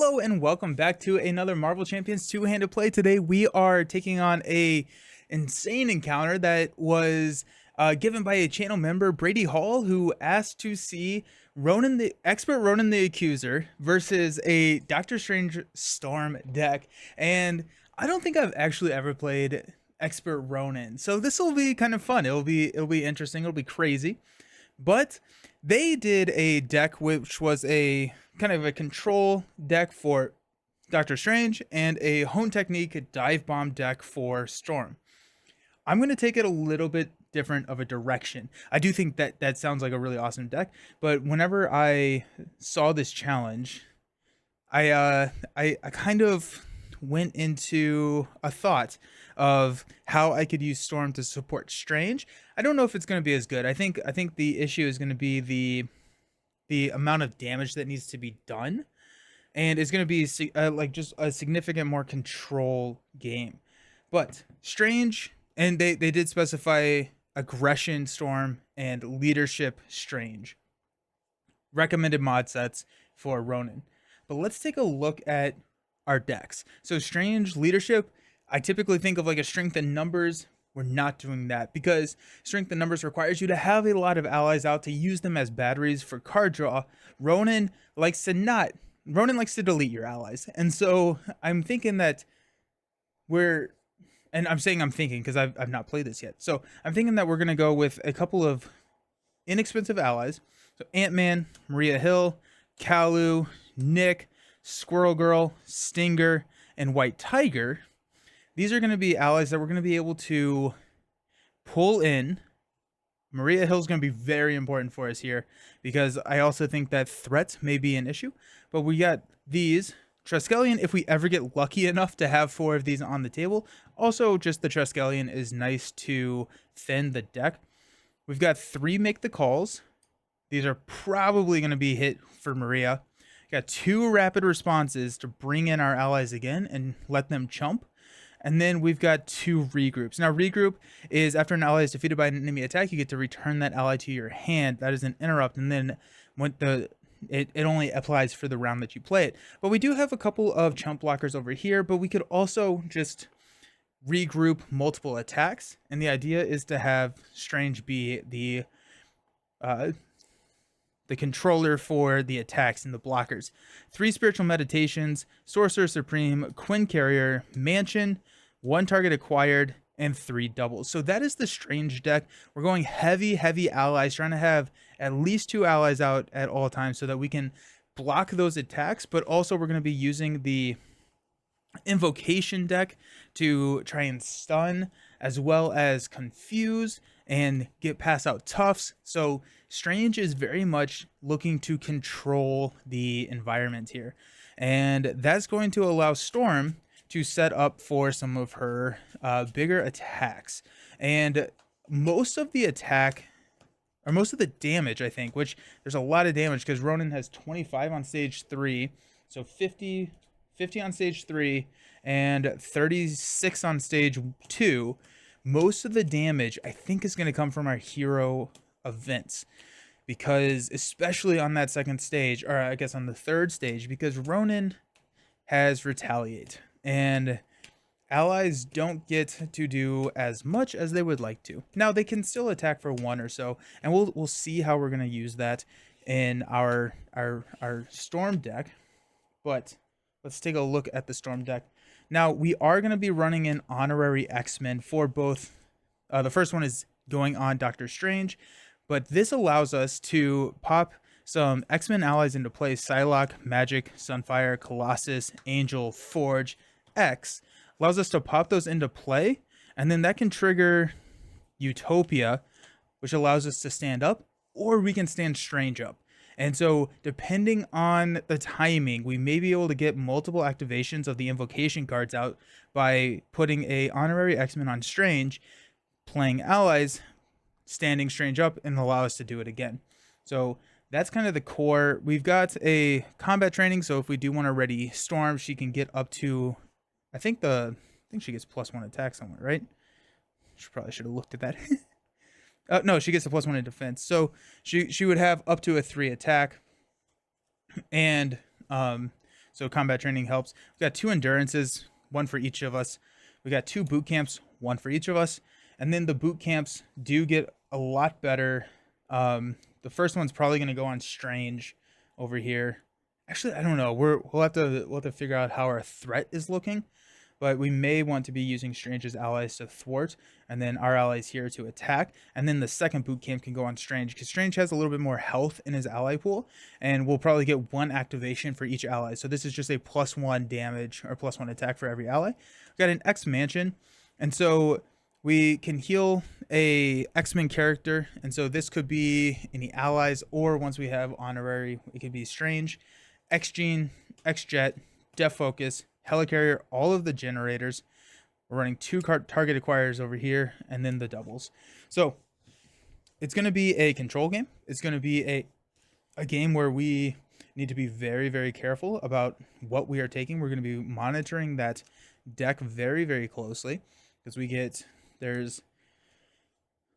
Hello and welcome back to another Marvel Champions two-handed play. Today we are taking on a insane encounter that was given by a channel member, Brady Hall, who asked to see Ronan the Expert Ronan the Accuser versus a Doctor Strange Storm deck. And I don't think I've actually ever played Expert Ronan, so this will be kind of fun. It'll be interesting. It'll be crazy. But they did a deck which was a kind of a control deck for Doctor Strange and a hone technique dive bomb deck for Storm. I'm going to take it a little bit different of a direction. I do think that that sounds like a really awesome deck, but whenever I saw this challenge, I kind of went into a thought of how I could use Storm to support Strange. I don't know if it's going to be as good. I think the issue is going to be the amount of damage that needs to be done, and it's going to be like just a significant more control game. But Strange, and they did specify aggression Storm and leadership Strange. Recommended mod sets for Ronan. But let's take a look at our decks. So Strange leadership, I typically think of like a strength in numbers. We're not doing that because strength in numbers requires you to have a lot of allies out to use them as batteries for card draw. Ronan likes to delete your allies. And so I'm thinking that I'm saying I'm thinking because I've not played this yet. So I'm thinking that we're going to go with a couple of inexpensive allies. So Ant-Man, Maria Hill, Kalu, Nick, Squirrel Girl, Stinger, and White Tiger. These are going to be allies that we're going to be able to pull in. Maria Hill is going to be very important for us here because I also think that threat may be an issue. But we got these. Triskelion, if we ever get lucky enough to have 4 of these on the table. Also, just the Triskelion is nice to thin the deck. We've got 3 Make the Calls. These are probably going to be hit for Maria. Got 2 Rapid Responses to bring in our allies again and let them chump. And then we've got 2 regroups. Now, regroup is after an ally is defeated by an enemy attack, you get to return that ally to your hand. That is an interrupt, and then when it only applies for the round that you play it. But we do have a couple of chump blockers over here, but we could also just regroup multiple attacks. And the idea is to have Strange be the controller for the attacks and the blockers. 3 Spiritual Meditations, Sorcerer Supreme, Quinn Carrier, Mansion, 1 target acquired, and 3 doubles. So that is the Strange deck. We're going heavy allies, trying to have at least 2 allies out at all times so that we can block those attacks, but also we're going to be using the invocation deck to try and stun as well as confuse and get pass out toughs. So Strange is very much looking to control the environment here, and that's going to allow Storm to set up for some of her bigger attacks. And most of the attack, or most of the damage, I think, which there's a lot of damage because Ronan has 25 on stage 3, so 50 on stage 3, and 36 on stage 2. Most of the damage, I think, is going to come from our hero events, because especially on that second stage, or I guess on the third stage, because Ronan has Retaliate, and allies don't get to do as much as they would like to. Now, they can still attack for 1 or so, and we'll see how we're going to use that in our Storm deck. But let's take a look at the Storm deck. Now, we are going to be running in Honorary X-Men for both. The first one is going on Doctor Strange, but this allows us to pop some X-Men allies into play. Psylocke, Magic, Sunfire, Colossus, Angel, Forge, X. Allows us to pop those into play, and then that can trigger Utopia, which allows us to stand up, or we can stand Strange up. And so, depending on the timing, we may be able to get multiple activations of the invocation cards out by putting a Honorary X-Men on Strange, playing allies, standing Strange up, and allow us to do it again. So that's kind of the core. We've got a combat training, so if we do want to ready Storm, she can get up to, I think she gets +1 attack somewhere, right? Probably should have looked at that. No, she gets a +1 in defense. So she would have up to a 3 attack. And So combat training helps. We got 2 endurances, 1 for each of us. We got 2 boot camps, 1 for each of us. And then the boot camps do get a lot better. The first one's probably going to go on strange over here. Actually, I don't know. We'll have to figure out how our threat is looking, but we may want to be using Strange's allies to thwart, and then our allies here to attack. And then the second boot camp can go on Strange, because Strange has a little bit more health in his ally pool, and we'll probably get 1 activation for each ally. So this is just a +1 damage or +1 attack for every ally. We've got an X Mansion, and so we can heal a X-Men character, and so this could be any allies, or once we have honorary, it could be Strange, X-Gene, X-Jet, Def Focus, Helicarrier, all of the generators. We're running 2 target acquirers over here, and then the doubles. So it's going to be a control game. It's going to be a game where we need to be very, very careful about what we are taking. We're going to be monitoring that deck very, very closely, because there's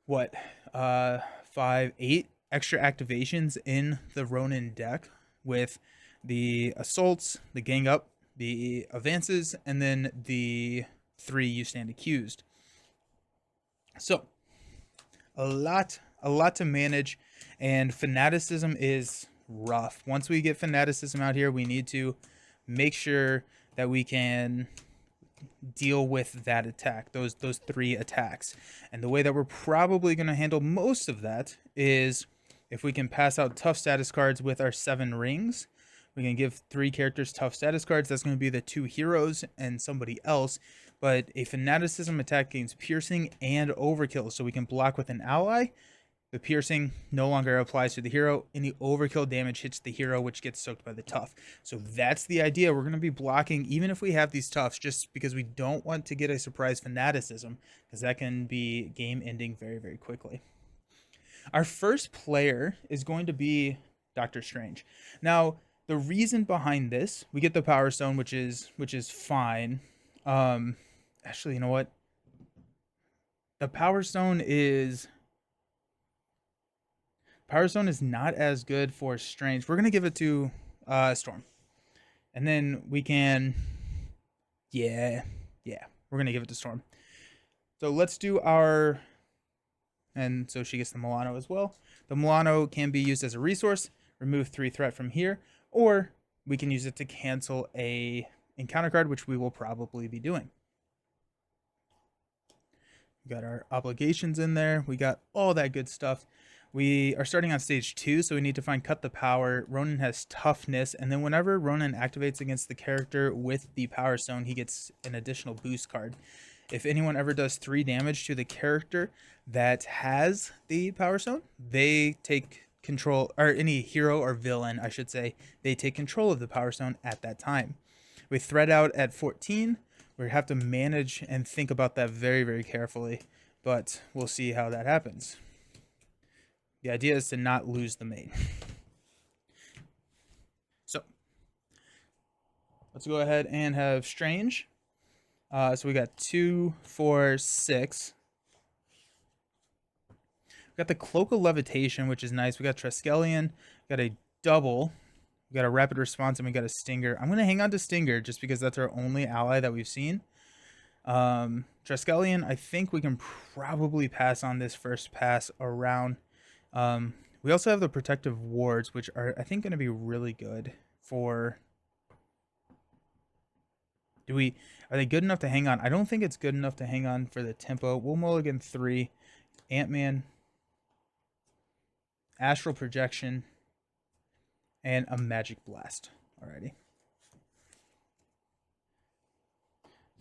what, 5, 8 extra activations in the Ronan deck, with the assaults, the gang up, the advances, and then the 3 you stand accused. So a lot to manage, and fanaticism is rough. Once we get fanaticism out here, we need to make sure that we can deal with that attack, those 3 attacks. And the way that we're probably going to handle most of that is if we can pass out tough status cards with our 7 rings. We can give 3 characters tough status cards. That's going to be the 2 heroes and somebody else. But a fanaticism attack gains piercing and overkill, so we can block with an ally. The piercing no longer applies to the hero. Any overkill damage hits the hero, which gets soaked by the tough. So that's the idea. We're going to be blocking even if we have these toughs, just because we don't want to get a surprise fanaticism, because that can be game ending very, very quickly. Our first player is going to be Doctor Strange. Now, the reason behind this, we get the Power Stone, which is fine. Actually, you know what? The Power Stone is not as good for Strange. We're gonna give it to Storm, and then we can, yeah, we're gonna give it to Storm. So let's do our, and so she gets the Milano as well. The Milano can be used as a resource. Remove 3 threat from here, or we can use it to cancel a encounter card, which we will probably be doing. We got our obligations in there. We got all that good stuff. We are starting on stage 2, so we need to find Cut the Power. Ronan has toughness, and then whenever Ronan activates against the character with the Power Stone, he gets an additional boost card. If anyone ever does 3 damage to the character that has the Power Stone, they take control, or any hero or villain, I should say, they take control of the Power Stone at that time. We thread out at 14. We have to manage and think about that very, very carefully, but we'll see how that happens. The idea is to not lose the main. So let's go ahead and have Strange. So we got 2, 4, 6. We got the Cloak of Levitation, which is nice. We got Triskelion. We got a double. We got a Rapid Response, and we got a Stinger. I'm going to hang on to Stinger just because that's our only ally that we've seen. Triskelion, I think we can probably pass on this first pass around. We also have the Protective Wards, which are, I think, going to be really good for... Are they good enough to hang on? I don't think it's good enough to hang on for the tempo. We'll mulligan 3. Ant-Man, Astral Projection, and a Magic Blast. Alrighty.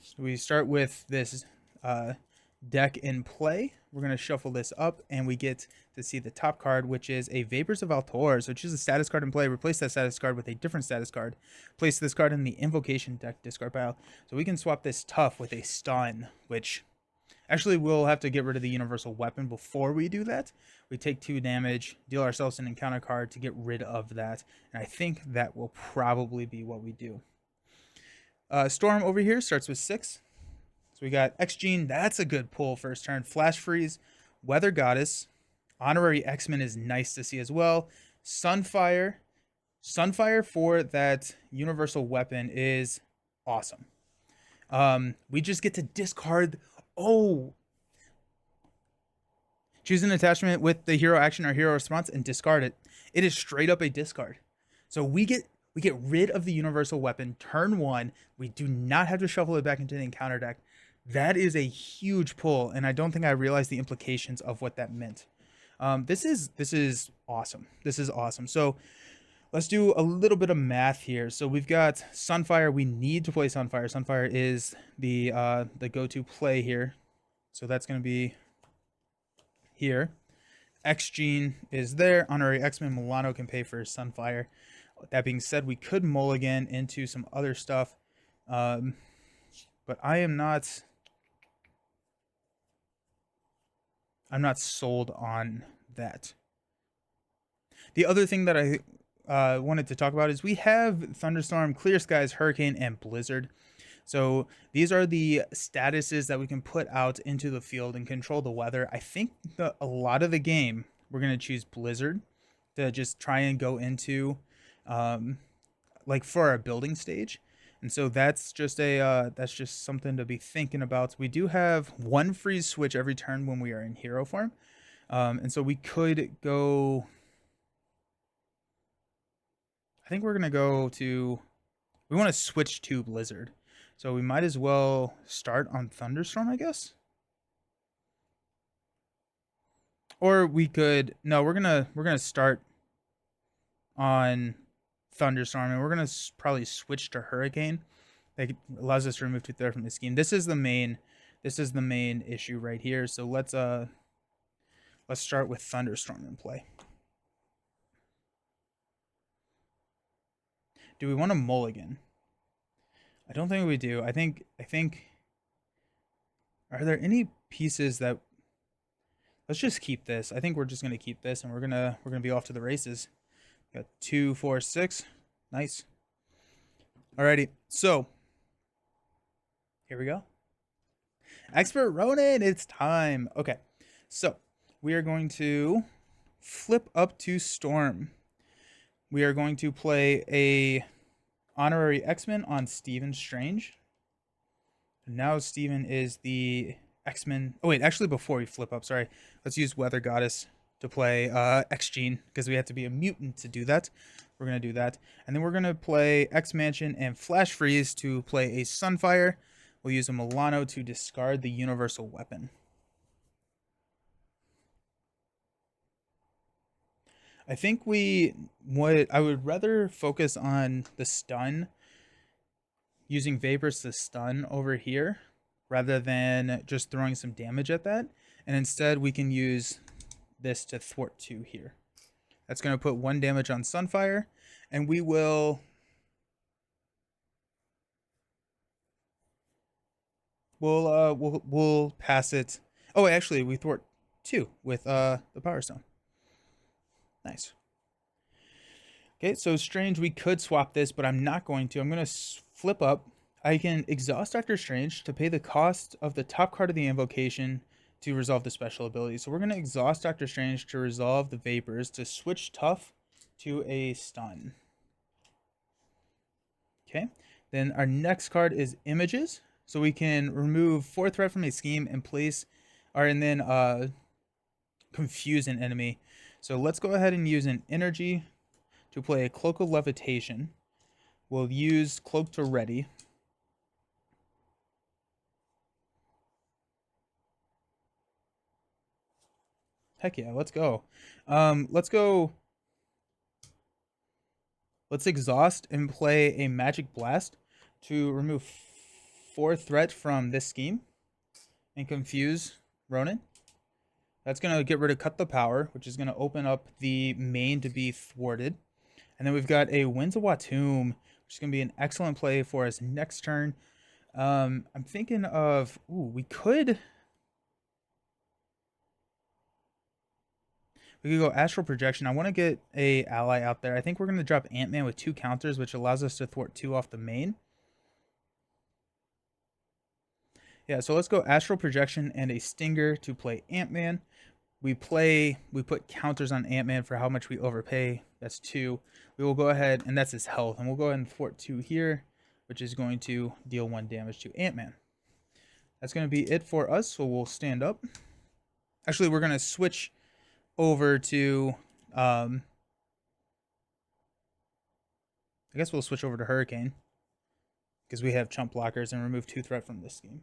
So we start with this deck in play. We're going to shuffle this up, and we get to see the top card, which is a Vapors of Altor. So choose a status card in play, replace that status card with a different status card. Place this card in the Invocation deck discard pile. So we can swap this Tough with a Stun, which actually we'll have to get rid of the Universal Weapon before we do that. We take 2 damage, deal ourselves an encounter card to get rid of that, and I think that will probably be what we do. Storm over here starts with 6. So we got X-Gene, that's a good pull first turn. Flash Freeze, Weather Goddess, Honorary X-Men is nice to see as well. Sunfire, Sunfire for that universal weapon is awesome. We just get to discard. Oh, choose an attachment with the hero action or hero response and discard it. It is straight up a discard. So we get rid of the universal weapon turn one. We do not have to shuffle it back into the encounter deck. That is a huge pull, and I don't think I realized the implications of what that meant. This is awesome. This is awesome. So let's do a little bit of math here. So we've got Sunfire. We need to play Sunfire. Sunfire is the go-to play here. So that's going to be here. X Gene is there. Honorary X-Men Milano can pay for Sunfire. That being said, we could mulligan into some other stuff, but I'm not sold on that. The other thing that I wanted to talk about is we have Thunderstorm, Clear Skies, Hurricane, and Blizzard. So these are the statuses that we can put out into the field and control the weather. I think a lot of the game we're going to choose Blizzard to just try and go into like for our building stage. And so that's just something to be thinking about. We do have one freeze switch every turn when we are in hero form. And so we could go, I think we're going to go to, we want to switch to Blizzard. So we might as well start on Thunderstorm, I guess. Or we could, no, we're going to start on Thunderstorm, and we're going to probably switch to Hurricane. That allows us to remove 2 threat from the scheme. This is the main issue right here. So let's start with Thunderstorm in play. Do we want to mulligan? I don't think we do. I think are there any pieces that, let's just keep this. I think we're just going to keep this, and we're going to be off to the races. Got 2, 4, 6. Nice. Alrighty. So here we go. Expert Ronan, it's time. Okay. So we are going to flip up to Storm. We are going to play a honorary X-Men on Stephen Strange. Now Stephen is the X-Men. Oh wait, actually before we flip up, sorry. Let's use Weather Goddess to play X-Gene because we have to be a mutant to do that. We're going to do that. And then we're going to play X-Mansion and Flash Freeze to play a Sunfire. We'll use a Milano to discard the universal weapon. I think I would rather focus on the stun, using Vapors to stun over here, rather than just throwing some damage at that. And instead we can use this to thwart 2 here. That's going to put 1 damage on Sunfire, and we'll pass it. Oh, actually, we thwart 2 with the Power Stone. Nice. Okay, so Strange, we could swap this, but I'm not going to. I'm going to flip up. I can exhaust Dr. Strange to pay the cost of the top card of the invocation to resolve the special ability. So we're going to exhaust Dr. Strange to resolve the Vapors to switch Tough to a stun. Okay, then our next card is Images. So we can remove 4 threat from a scheme and place, and then confuse an enemy. So let's go ahead and use an energy to play a Cloak of Levitation. We'll use Cloak to ready. Heck yeah, let's go. Let's exhaust and play a Magic Blast to remove 4 threat from this scheme and confuse Ronan. That's going to get rid of Cut the Power, which is going to open up the main to be thwarted. And then we've got a Winds of Watum, which is going to be an excellent play for us next turn. I'm thinking of, we could go Astral Projection. I want to get a ally out there. I think we're going to drop Ant-Man with 2 counters, which allows us to thwart 2 off the main. Yeah, so let's go Astral Projection and a Stinger to play Ant-Man. we put counters on Ant-Man for how much we overpay. That's 2. We will go ahead, and that's his health, and we'll go ahead and fort 2 here, which is going to deal 1 damage to Ant-Man. That's going to be it for us, so we'll stand up. Actually, we're going to switch over to, I guess we'll switch over to Hurricane, because we have chump blockers and remove 2 threat from this game.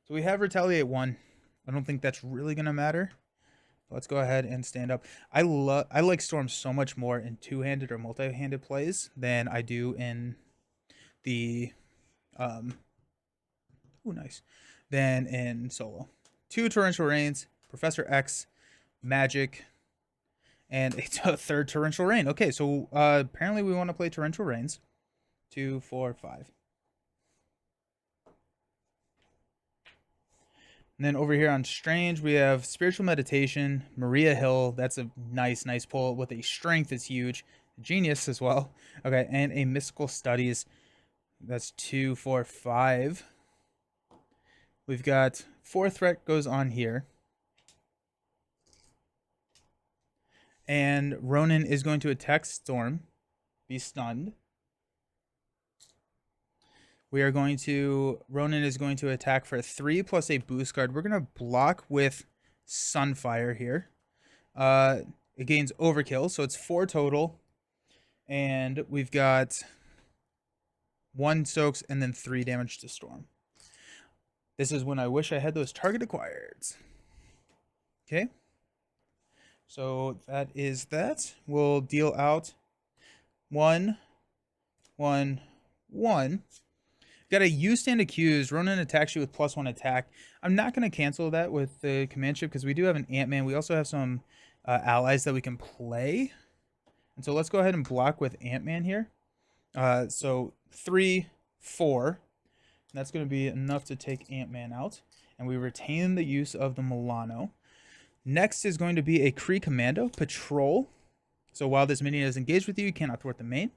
So we have Retaliate 1. I don't think that's really going to matter. Let's go ahead and stand up. I like Storm so much more in two-handed or multi-handed plays than I do in the nice, than in solo. 2 Torrential Rains, Professor X, Magic, and a 3rd Torrential Rain. Okay, so apparently we want to play Torrential Rains. 2, 4, 5. And then over here on Strange, we have Spiritual Meditation, Maria Hill. That's a nice pull with a Strength is huge. Genius as well. Okay, and a Mystical Studies. That's 2, 4, 5. We've got 4 threat goes on here. And Ronan is going to attack Storm, be stunned. Ronan is going to attack for 3 plus a boost card. We're going to block with Sunfire here. It gains overkill, so it's 4 total. And we've got 1 soaks and then 3 damage to Storm. This is when I wish I had those target acquireds. Okay. So that is that. We'll deal out 1, 1, 1. Got a use stand accused. Ronan attacks you with +1 attack. I'm not going to cancel that with the command ship because we do have an Ant-Man. We also have some allies that we can play. And so let's go ahead and block with Ant-Man here. So 3, 4. That's going to be enough to take Ant-Man out. And we retain the use of the Milano. Next is going to be a Kree Commando Patrol. So while this minion is engaged with you, you cannot thwart the main.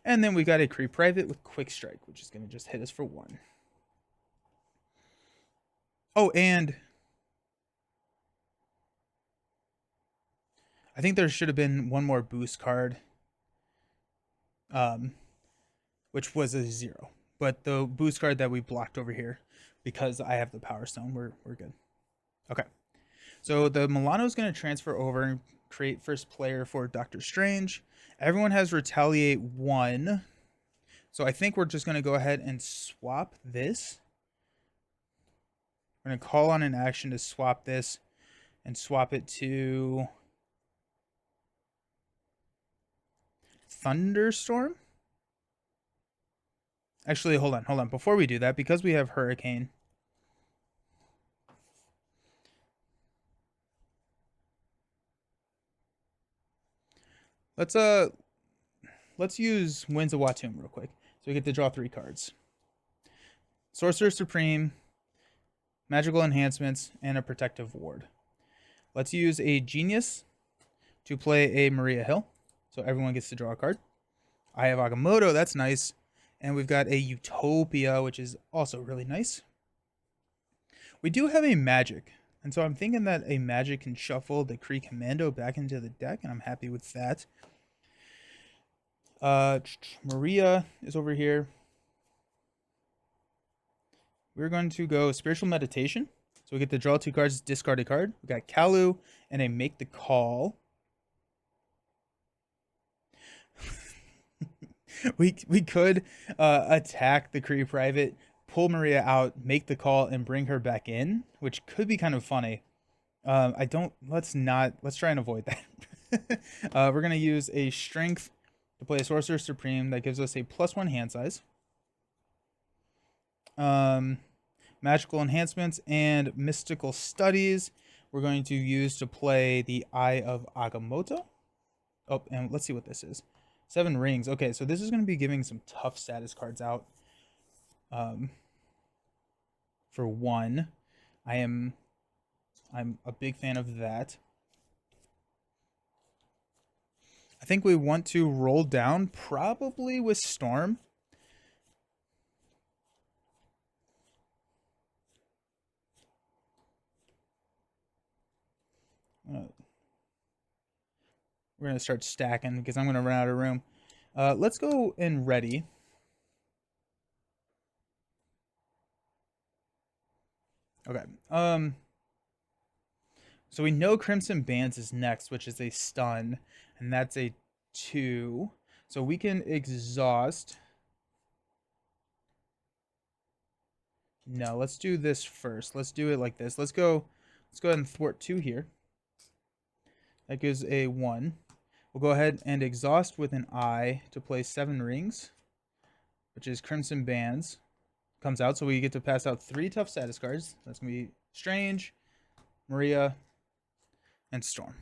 And then we got a Kree Private with Quick Strike, which is going to just hit us for 1. Oh, and I think there should have been 1 more boost card, which was a 0. But the boost card that we blocked over here, because I have the Power Stone, we're good. Okay. So the Milano is going to transfer over and create first player for Doctor Strange. Everyone has Retaliate 1. So I think we're just going to go ahead and swap this. We're going to call on an action to swap this and swap it to Thunderstorm. Actually, hold on. Before we do that, because we have Hurricane, let's use Winds of Watum real quick. So we get to draw 3 cards. Sorcerer Supreme, Magical Enhancements, and a Protective Ward. Let's use a Genius to play a Maria Hill. So everyone gets to draw a card. I have Agamotto, that's nice. And we've got a Utopia, which is also really nice. We do have a Magic. And so I'm thinking that a Magic can shuffle the Kree Commando back into the deck, and I'm happy with that. Maria is over here. We're going to go Spiritual Meditation. So we get to draw 2 cards, discard a card. We got Kalu and a Make the Call. we could attack the Kree Private, pull Maria out, make the call, and bring her back in, which could be kind of funny. Let's try and avoid that. We're going to use a Strength to play a Sorcerer Supreme that gives us a +1 hand size. Magical Enhancements and Mystical Studies we're going to use to play the Eye of Agamotto. Oh, and let's see what this is. 7 rings. Okay, so this is going to be giving some tough status cards out. For 1, I'm a big fan of that. I think we want to roll down probably with Storm. We're going to start stacking because I'm going to run out of room. Let's go in ready. Okay. So we know Crimson Bands is next, which is a stun, and that's a 2. So we can exhaust. No, let's do this first. Let's do it like this. Let's go ahead and thwart 2 here. That gives a 1. We'll go ahead and exhaust with an eye to play 7 rings, which is Crimson Bands. Comes out, so we get to pass out 3 tough status cards. That's going to be Strange, Maria, and Storm.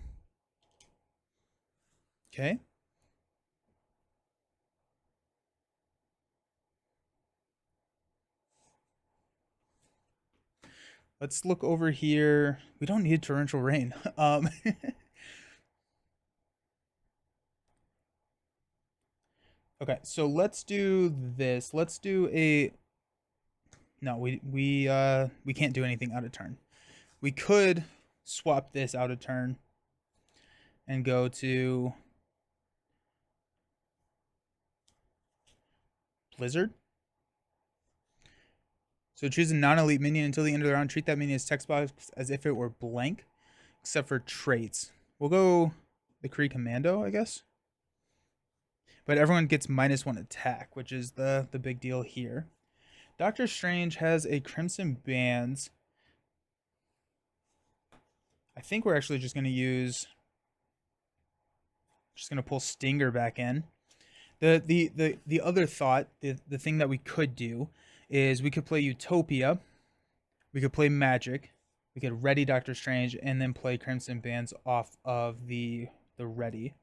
Okay. Let's look over here. We don't need Torrential Rain. Okay, so let's do this. Let's do a... No, we can't do anything out of turn. We could swap this out of turn and go to Blizzard. So choose a non-elite minion until the end of the round. Treat that minion's text box as if it were blank, except for traits. We'll go the Kree Commando, I guess. But everyone gets -1 attack, which is the big deal here. Doctor Strange has a Crimson Bands. I think we're actually just going to use... Just going to pull Stinger back in. The other thought, the thing that we could do is we could play Utopia. We could play Magic. We could ready Doctor Strange and then play Crimson Bands off of the ready,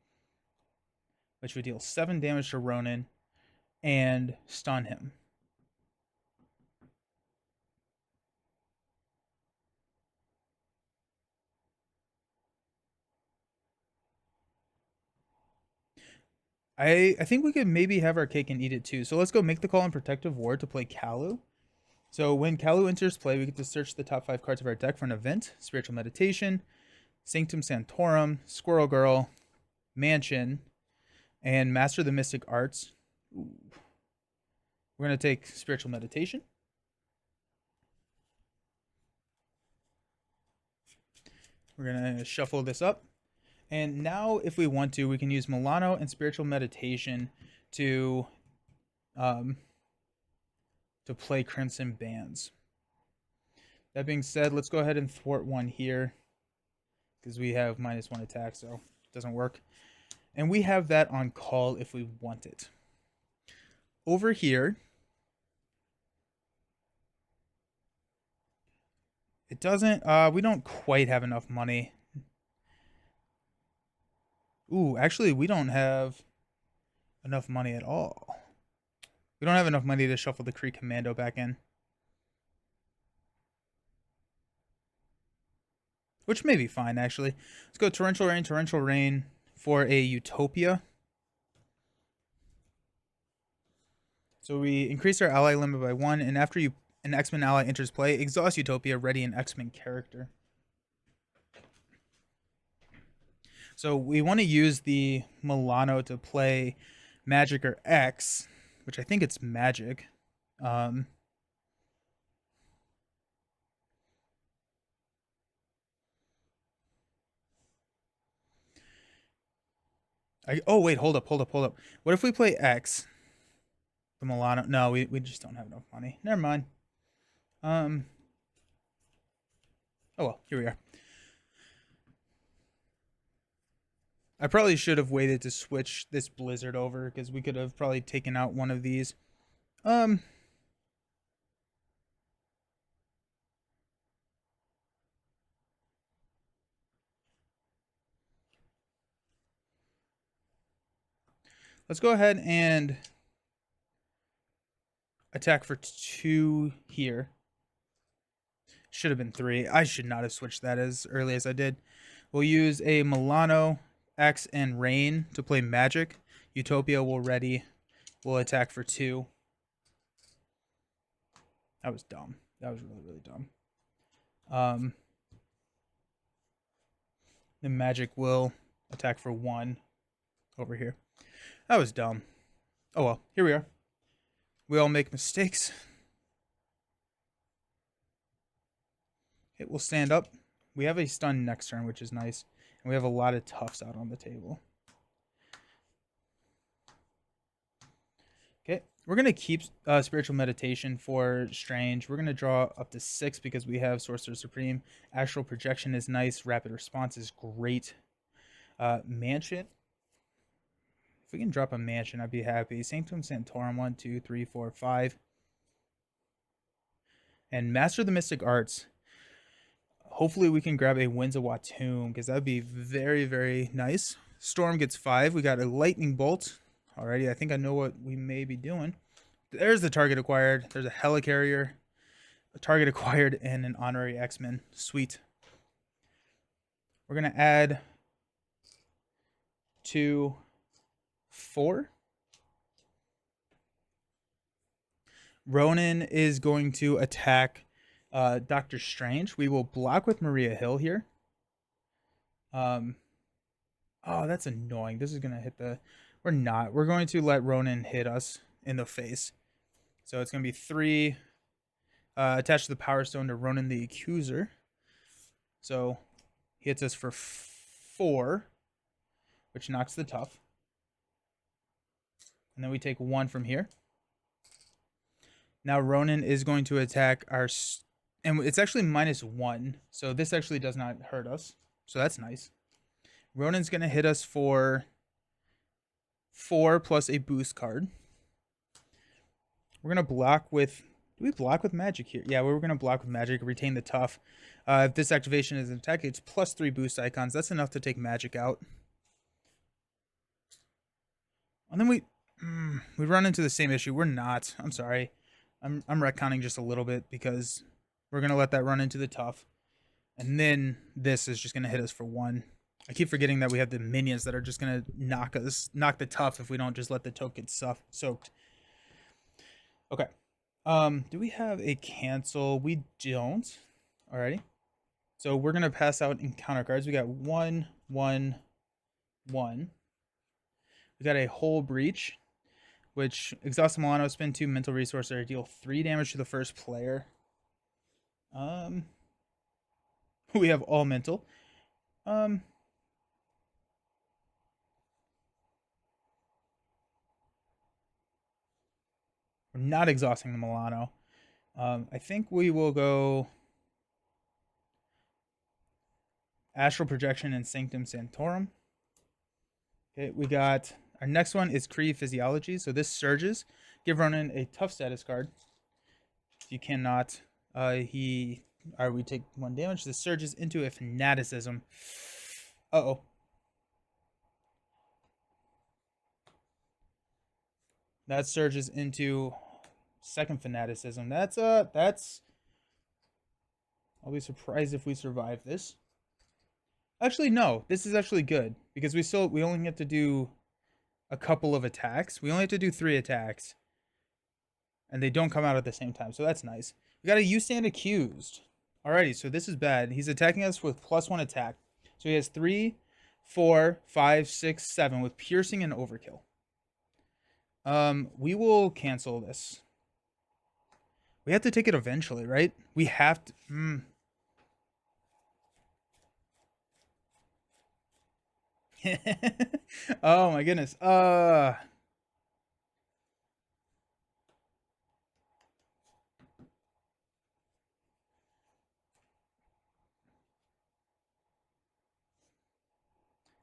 which would deal 7 damage to Ronan and stun him. I think we could maybe have our cake and eat it too. So let's go make the call on Protective Ward to play Kalu. So when Kalu enters play, we get to search the top 5 cards of our deck for an event: Spiritual Meditation, Sanctum Sanctorum, Squirrel Girl, Mansion, and Master the Mystic Arts. Ooh. We're going to take Spiritual Meditation. We're going to shuffle this up. And now, if we want to, we can use Milano and Spiritual Meditation to play Crimson Bands. That being said, let's go ahead and thwart 1 here, because we have -1 attack, so it doesn't work. And we have that on call if we want it. Over here, it doesn't... we don't quite have enough money. Ooh, actually, we don't have enough money at all. We don't have enough money to shuffle the Kree Commando back in. Which may be fine, actually. Let's go Torrential Rain for a Utopia. So we increase our ally limit by 1, and after an X-Men ally enters play, exhaust Utopia, ready an X-Men character. So we want to use the Milano to play Magic or X, which I think it's Magic. Oh, wait, hold up. What if we play X? The Milano? No, we just don't have enough money. Never mind. Oh well, here we are. I probably should have waited to switch this Blizzard over, because we could have probably taken out one of these. Let's go ahead and attack for 2 here. Should have been 3. I should not have switched that as early as I did. We'll use a Milano, X, and Rain to play Magic. Utopia will ready. We'll attack for 2. That was dumb. That was really, really dumb. The Magic will attack for 1 over here. That was dumb. Oh well, here we are. We all make mistakes. It will stand up. We have a stun next turn, which is nice. And we have a lot of toughs out on the table. Okay, we're going to keep Spiritual Meditation for Strange. We're going to draw up to 6 because we have Sorcerer Supreme. Astral Projection is nice. Rapid Response is great. Mansion. If we can drop a Mansion, I'd be happy. Sanctum Sanctorum, 1, 2, 3, 4, 5. And Master the Mystic Arts. Hopefully we can grab a Winds of Watum because that would be very, very nice. Storm gets 5. We got a Lightning Bolt. Alrighty, I think I know what we may be doing. There's the target acquired. There's a Helicarrier, a target acquired, and an Honorary X-Men. Sweet. We're going to add 2, 4. Ronan is going to attack Doctor Strange. We will block with Maria Hill here. Oh, that's annoying. This is going to hit the... We're not. We're going to let Ronan hit us in the face. So it's going to be 3 attached to the Power Stone to Ronan the Accuser. So he hits us for 4, which knocks the tough. And then we take 1 from here. Now Ronan is going to attack our... And it's actually -1. So this actually does not hurt us. So that's nice. Ronan's going to hit us for 4 plus a boost card. We're going to block with... Do we block with magic here? Yeah, we're going to block with magic. Retain the tough. If this activation is an attack, it's +3 boost icons. That's enough to take magic out. And then we run into the same issue. We're not. I'm sorry. I'm retconning just a little bit because we're going to let that run into the tough. And then this is just going to hit us for 1. I keep forgetting that we have the minions that are just going to knock the tough if we don't just let the token get soaked. Okay. Do we have a cancel? We don't. Alrighty. So we're going to pass out encounter cards. We got 1, 1, 1. We got a Whole Breach, which exhaust Milano, spend 2 mental resources, or deal 3 damage to the first player. We have all mental. We're not exhausting the Milano. I think we will go Astral Projection and Sanctum Sanctorum. Okay, we got our next one is Cree Physiology. So this surges. Give Ronan a tough status card. If you cannot, we take 1 damage. This surges into a Fanaticism. Uh-oh. That surges into second Fanaticism. That's I'll be surprised if we survive this. Actually, no. This is actually good because we only have to do a couple of attacks. We only have to do 3 attacks. And they don't come out at the same time. So that's nice. We got a You Stand Accused. Alrighty, so this is bad. He's attacking us with +1 attack. So he has 3, 4, 5, 6, 7 with piercing and overkill. We will cancel this. We have to take it eventually, right? We have to. Oh my goodness.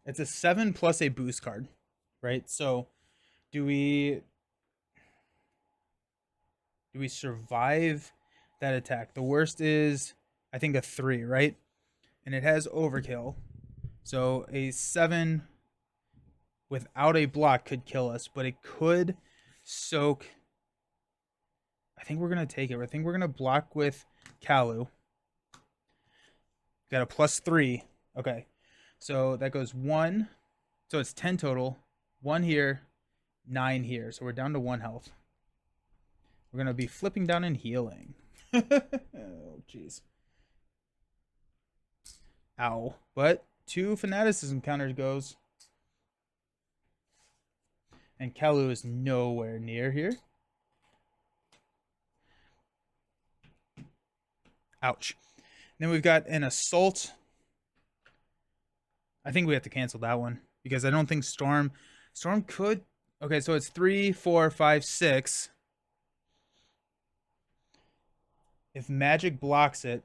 It's a 7 plus a boost card, right? So do we survive that attack? The worst is, I think, a 3, right? And it has overkill. So a 7 without a block could kill us, but it could soak. I think we're going to take it. I think we're going to block with Kalu. Got a +3. Okay. So that goes 1. So it's 10 total. 1 here, 9 here. So we're down to 1 health. We're going to be flipping down and healing. Oh, jeez. Ow. But 2 fanaticism counters goes. And Kalu is nowhere near here. Ouch. Then we've got an assault. I think we have to cancel that one because I don't think Storm could. Okay, so it's 3, 4, 5, 6. If Magic blocks it.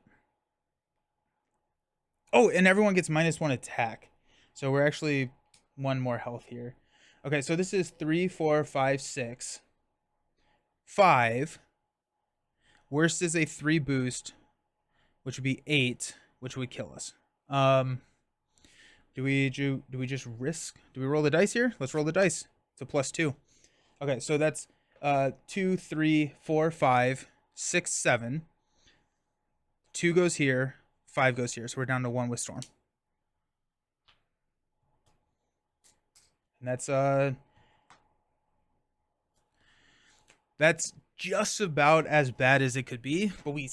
Oh, and everyone gets -1 attack. So we're actually 1 more health here. Okay, so this is 3, 4, 5, 6. 5. Worst is a 3 boost, which would be 8, which would kill us. Do we just risk? Do we roll the dice here? Let's roll the dice. It's a +2. Okay, so that's 2, 3, 4, 5, 6, 7. 2 goes here, 5 goes here, so we're down to 1 with Storm. And that's just about as bad as it could be, but we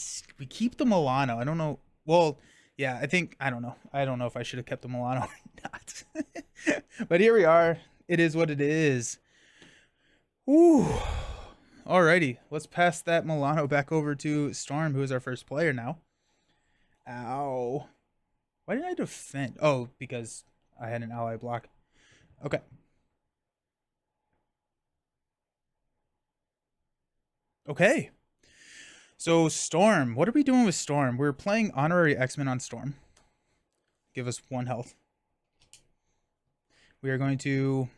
keep the Milano. I don't know. Well, yeah, I don't know. I don't know if I should have kept the Milano or not. But here we are. It is what it is. Ooh. Alrighty, let's pass that Milano back over to Storm, who is our first player now. Ow. Why did I defend? Oh, because I had an ally block. Okay. Okay. So Storm, what are we doing with Storm? We're playing Honorary X-Men on Storm. Give us 1 health. We are going to...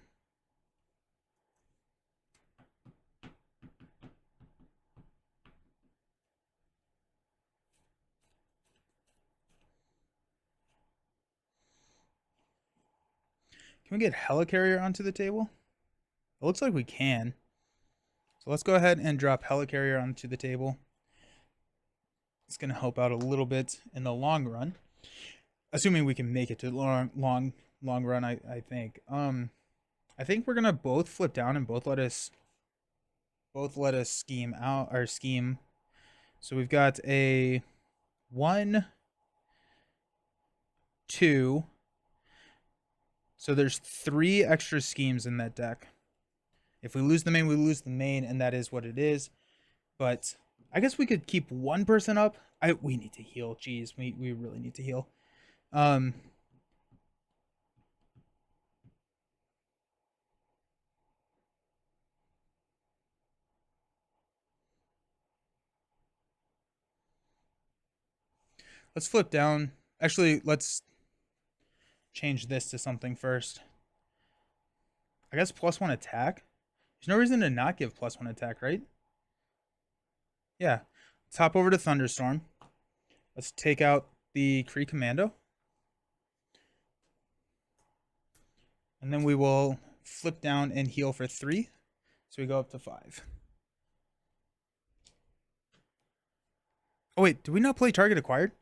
Can we get Helicarrier onto the table? It looks like we can. So let's go ahead and drop Helicarrier onto the table. It's going to help out a little bit in the long run. Assuming we can make it to the long run, I think. I think we're going to both flip down and both let us scheme out our scheme. So we've got a 1, 2. So there's 3 extra schemes in that deck. If we lose the main, we lose the main, and that is what it is. But I guess we could keep 1 person up. We need to heal. Jeez, we really need to heal. Let's flip down. Actually, let's change this to something first. I guess +1 attack. There's no reason to not give +1 attack, right? Yeah. Let's hop over to Thunderstorm. Let's take out the Kree Commando. And then we will flip down and heal for 3. So we go up to 5. Oh, wait. Do we not play target acquired?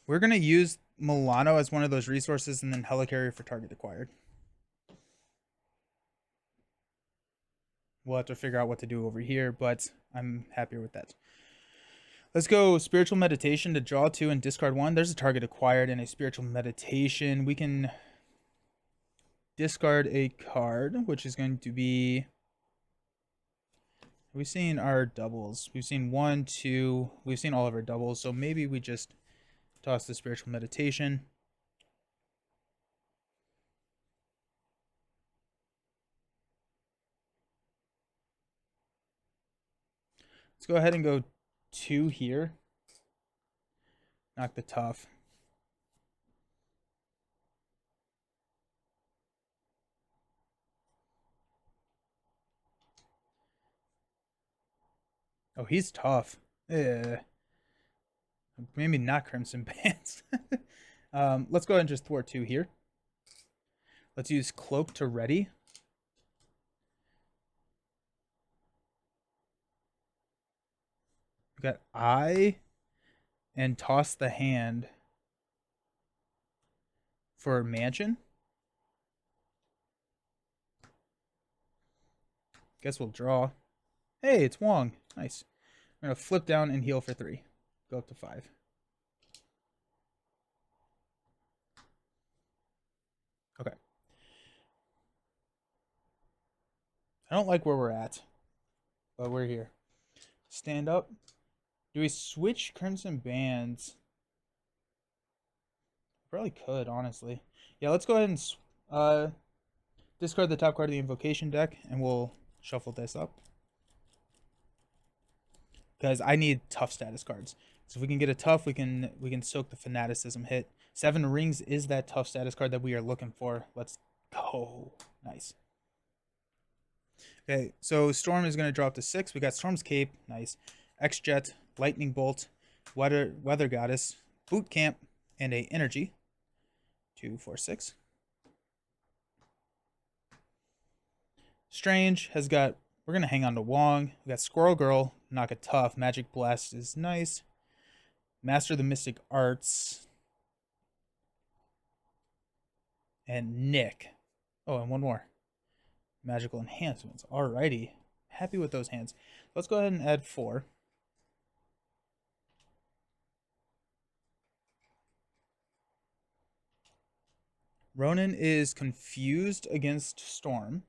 We're going to use Milano as one of those resources and then Helicarrier for target acquired. We'll have to figure out what to do over here, but I'm happier with that. Let's go Spiritual Meditation to draw 2 and discard 1. There's a target acquired in a Spiritual Meditation. We can discard a card, which is going to be... We've seen our doubles. We've seen 1, 2. We've seen all of our doubles, so maybe we just toss the Spiritual Meditation. Let's go ahead and go 2 here. Knock the tough. Oh, he's tough. Maybe not Crimson Pants. Let's go ahead and just thwart 2 here. Let's use Cloak to ready. We've got Eye and toss the hand for Mansion. Guess we'll draw. Hey, it's Wong. Nice. I'm going to flip down and heal for 3. Go up to 5. I don't like where we're at, but we're here. Stand up. Do we switch Crimson Bands? Probably could, honestly. Yeah, let's go ahead and discard the top card of the Invocation deck, and we'll shuffle this up. Because I need tough status cards. So if we can get a tough, we can soak the Fanaticism hit. 7 Rings is that tough status card that we are looking for. Let's go. Nice. Okay, so Storm is going to drop to 6. We got Storm's Cape. Nice. X-Jet, Lightning Bolt, Weather Goddess, Boot Camp, and a Energy. 2, 4, 6. Strange has got... We're going to hang on to Wong. We got Squirrel Girl, knock it tough. Magic Blast is nice. Master the Mystic Arts. And Nick. Oh, and one more. Magical Enhancements. Alrighty. Happy with those hands. Let's go ahead and add 4. Ronan is confused against Storm.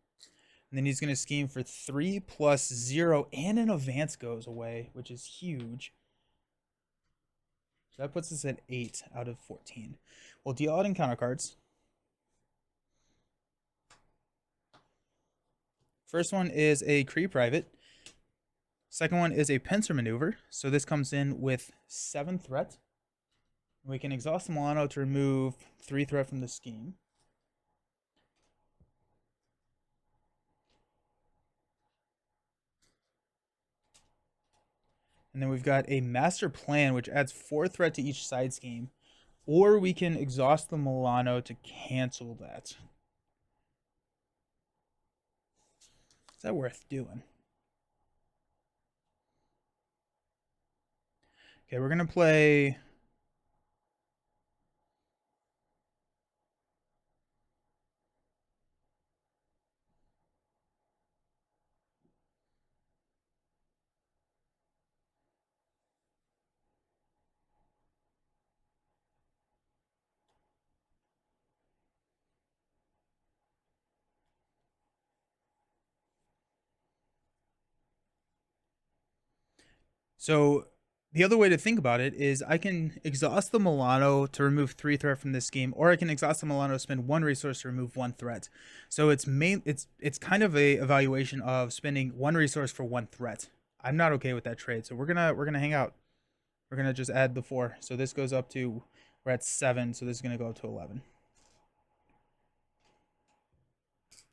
And then he's going to scheme for 3 plus 0, and an advance goes away, which is huge. So that puts us at 8 out of 14. We'll deal out encounter cards. First one is a Kree Private. Second one is a Pincer Maneuver. So this comes in with 7 threat. We can exhaust the Milano to remove 3 threat from the scheme. And then we've got a Master Plan, which adds 4 threat to each side scheme. Or we can exhaust the Milano to cancel that. Is that worth doing? Okay, we're going to play... So the other way to think about it is I can exhaust the Milano to remove 3 threat from this game, or I can exhaust the Milano to spend 1 resource to remove 1 threat. So it's kind of a evaluation of spending 1 resource for 1 threat. I'm not okay with that trade, so we're gonna hang out. We're gonna just add the 4. So this goes up to, we're at 7, so this is gonna go up to 11.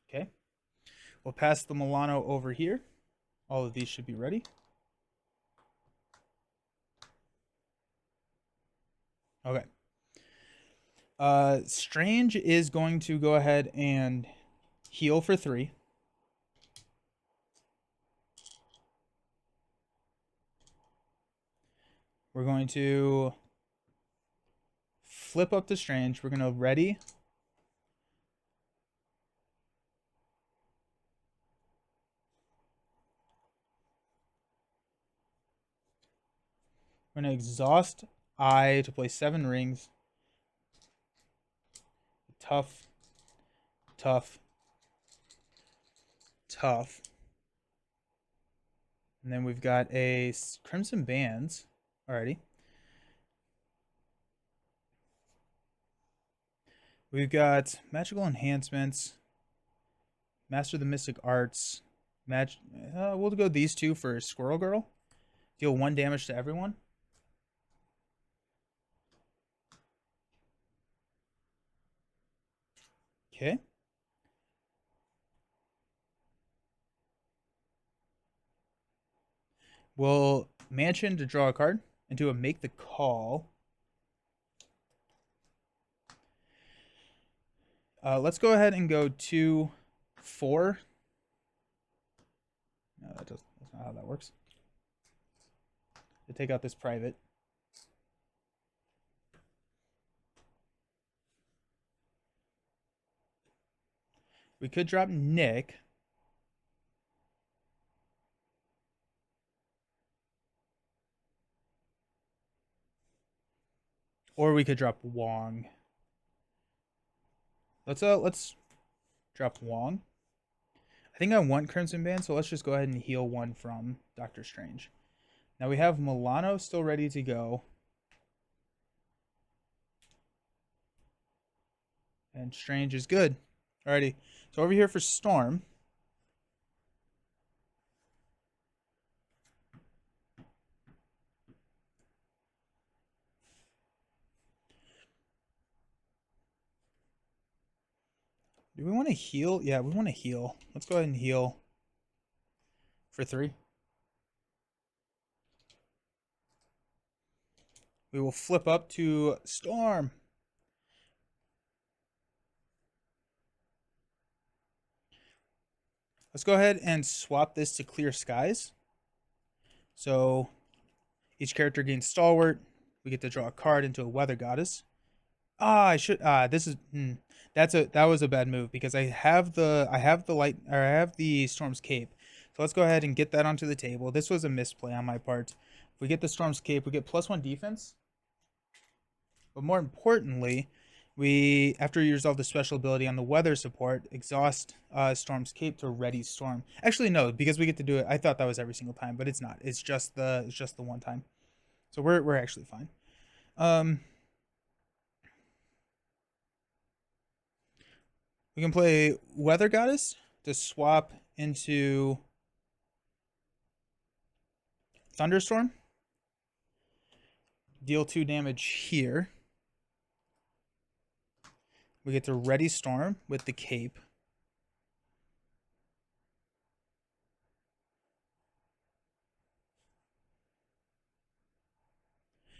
Okay. We'll pass the Milano over here. All of these should be ready. Okay. Strange is going to go ahead and heal for 3. We're going to flip up to Strange. We're going to ready. We're going to exhaust I to play 7 rings. Tough. Tough. Tough. And then we've got a Crimson Bands already. We've got Magical Enhancements. Master the Mystic Arts. We'll go these 2 for Squirrel Girl. Deal 1 damage to everyone. Okay. We'll Mansion to draw a card and do a Make the Call. Let's go ahead and go 2, 4. No, that's not how that works. To take out this private. We could drop Nick. Or we could drop Wong. Let's drop Wong. I think I want Crimson Band, so let's just go ahead and heal one from Doctor Strange. Now we have Milano still ready to go. And Strange is good. Alrighty. So over here for Storm. Do we want to heal? Yeah, we want to heal. Let's go ahead and heal for 3. We will flip up to Storm. Let's go ahead and swap this to Clear Skies. So each character gains Stalwart. We get to draw a card into a Weather Goddess. This is that was a bad move because I have the Storm's Cape. So let's go ahead and get that onto the table. This was a misplay on my part. If we get the Storm's Cape, we get +1 defense. But more importantly, we, after you resolve the special ability on the weather support, exhaust Storm's Cape to ready Storm. Actually, no, because we get to do it. I thought that was every single time, but it's not. It's just the one time. So we're actually fine. We can play Weather Goddess to swap into Thunderstorm. Deal 2 damage here. We get to ready Storm with the Cape.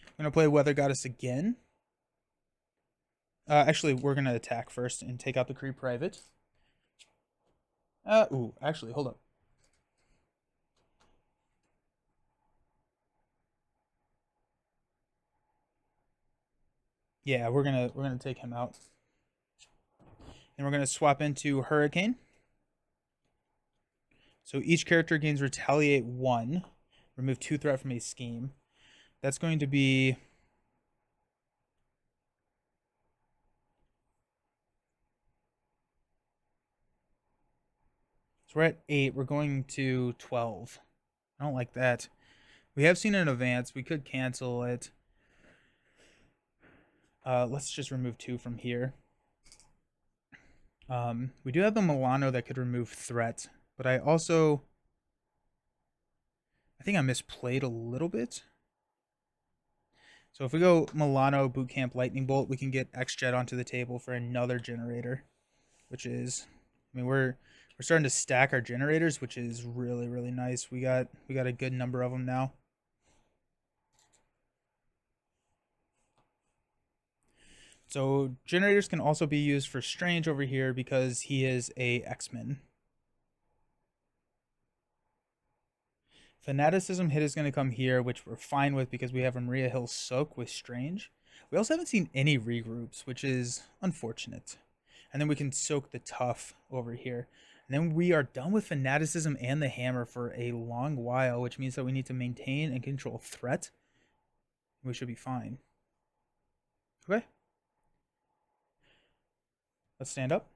I'm going to play Weather Goddess again. Actually, we're going to attack first and take out the Kree Private. Actually, hold up. Yeah, we're gonna take him out. And we're gonna swap into Hurricane. So each character gains Retaliate 1. Remove 2 threat from a scheme. That's going to be... So we're at 8. We're going to 12. I don't like that. We have seen an advance. We could cancel it. Let's just remove 2 from here. We do have the Milano that could remove threat. But I think I misplayed a little bit. So if we go Milano, Bootcamp, Lightning Bolt, we can get X-Jet onto the table for another generator. Which is... I mean, we're starting to stack our generators, which is really, really nice. We got a good number of them now. So generators can also be used for Strange over here because he is a X-Men. Fanaticism hit is going to come here, which we're fine with because we have a Maria Hill Soak with Strange. We also haven't seen any regroups, which is unfortunate. And then we can soak the Tough over here. And then we are done with Fanaticism and the Hammer for a long while, which means that we need to maintain and control threat. We should be fine. Okay. Let's stand up.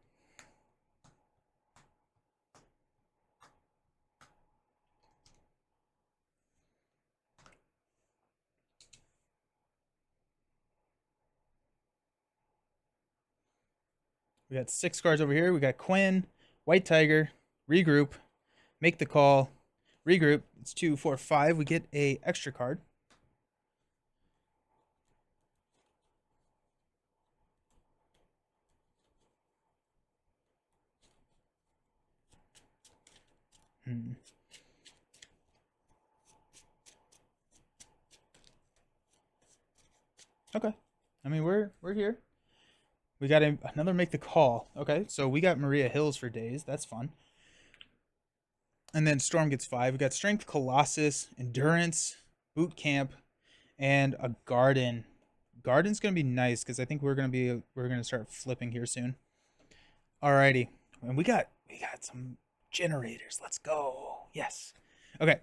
We got 6 cards over here. We got Quinn, White Tiger, regroup, make the call, regroup. It's 2, 4, 5. We get a extra card. Okay. I mean, we're here. We got another make the call. Okay, so we got Maria Hills for days. That's fun. And then Storm gets 5. We got Strength, Colossus, Endurance, Boot Camp, and a Garden. Garden's gonna be nice because I think we're gonna start flipping here soon. Alrighty, and we got some generators. Let's go. Yes. Okay.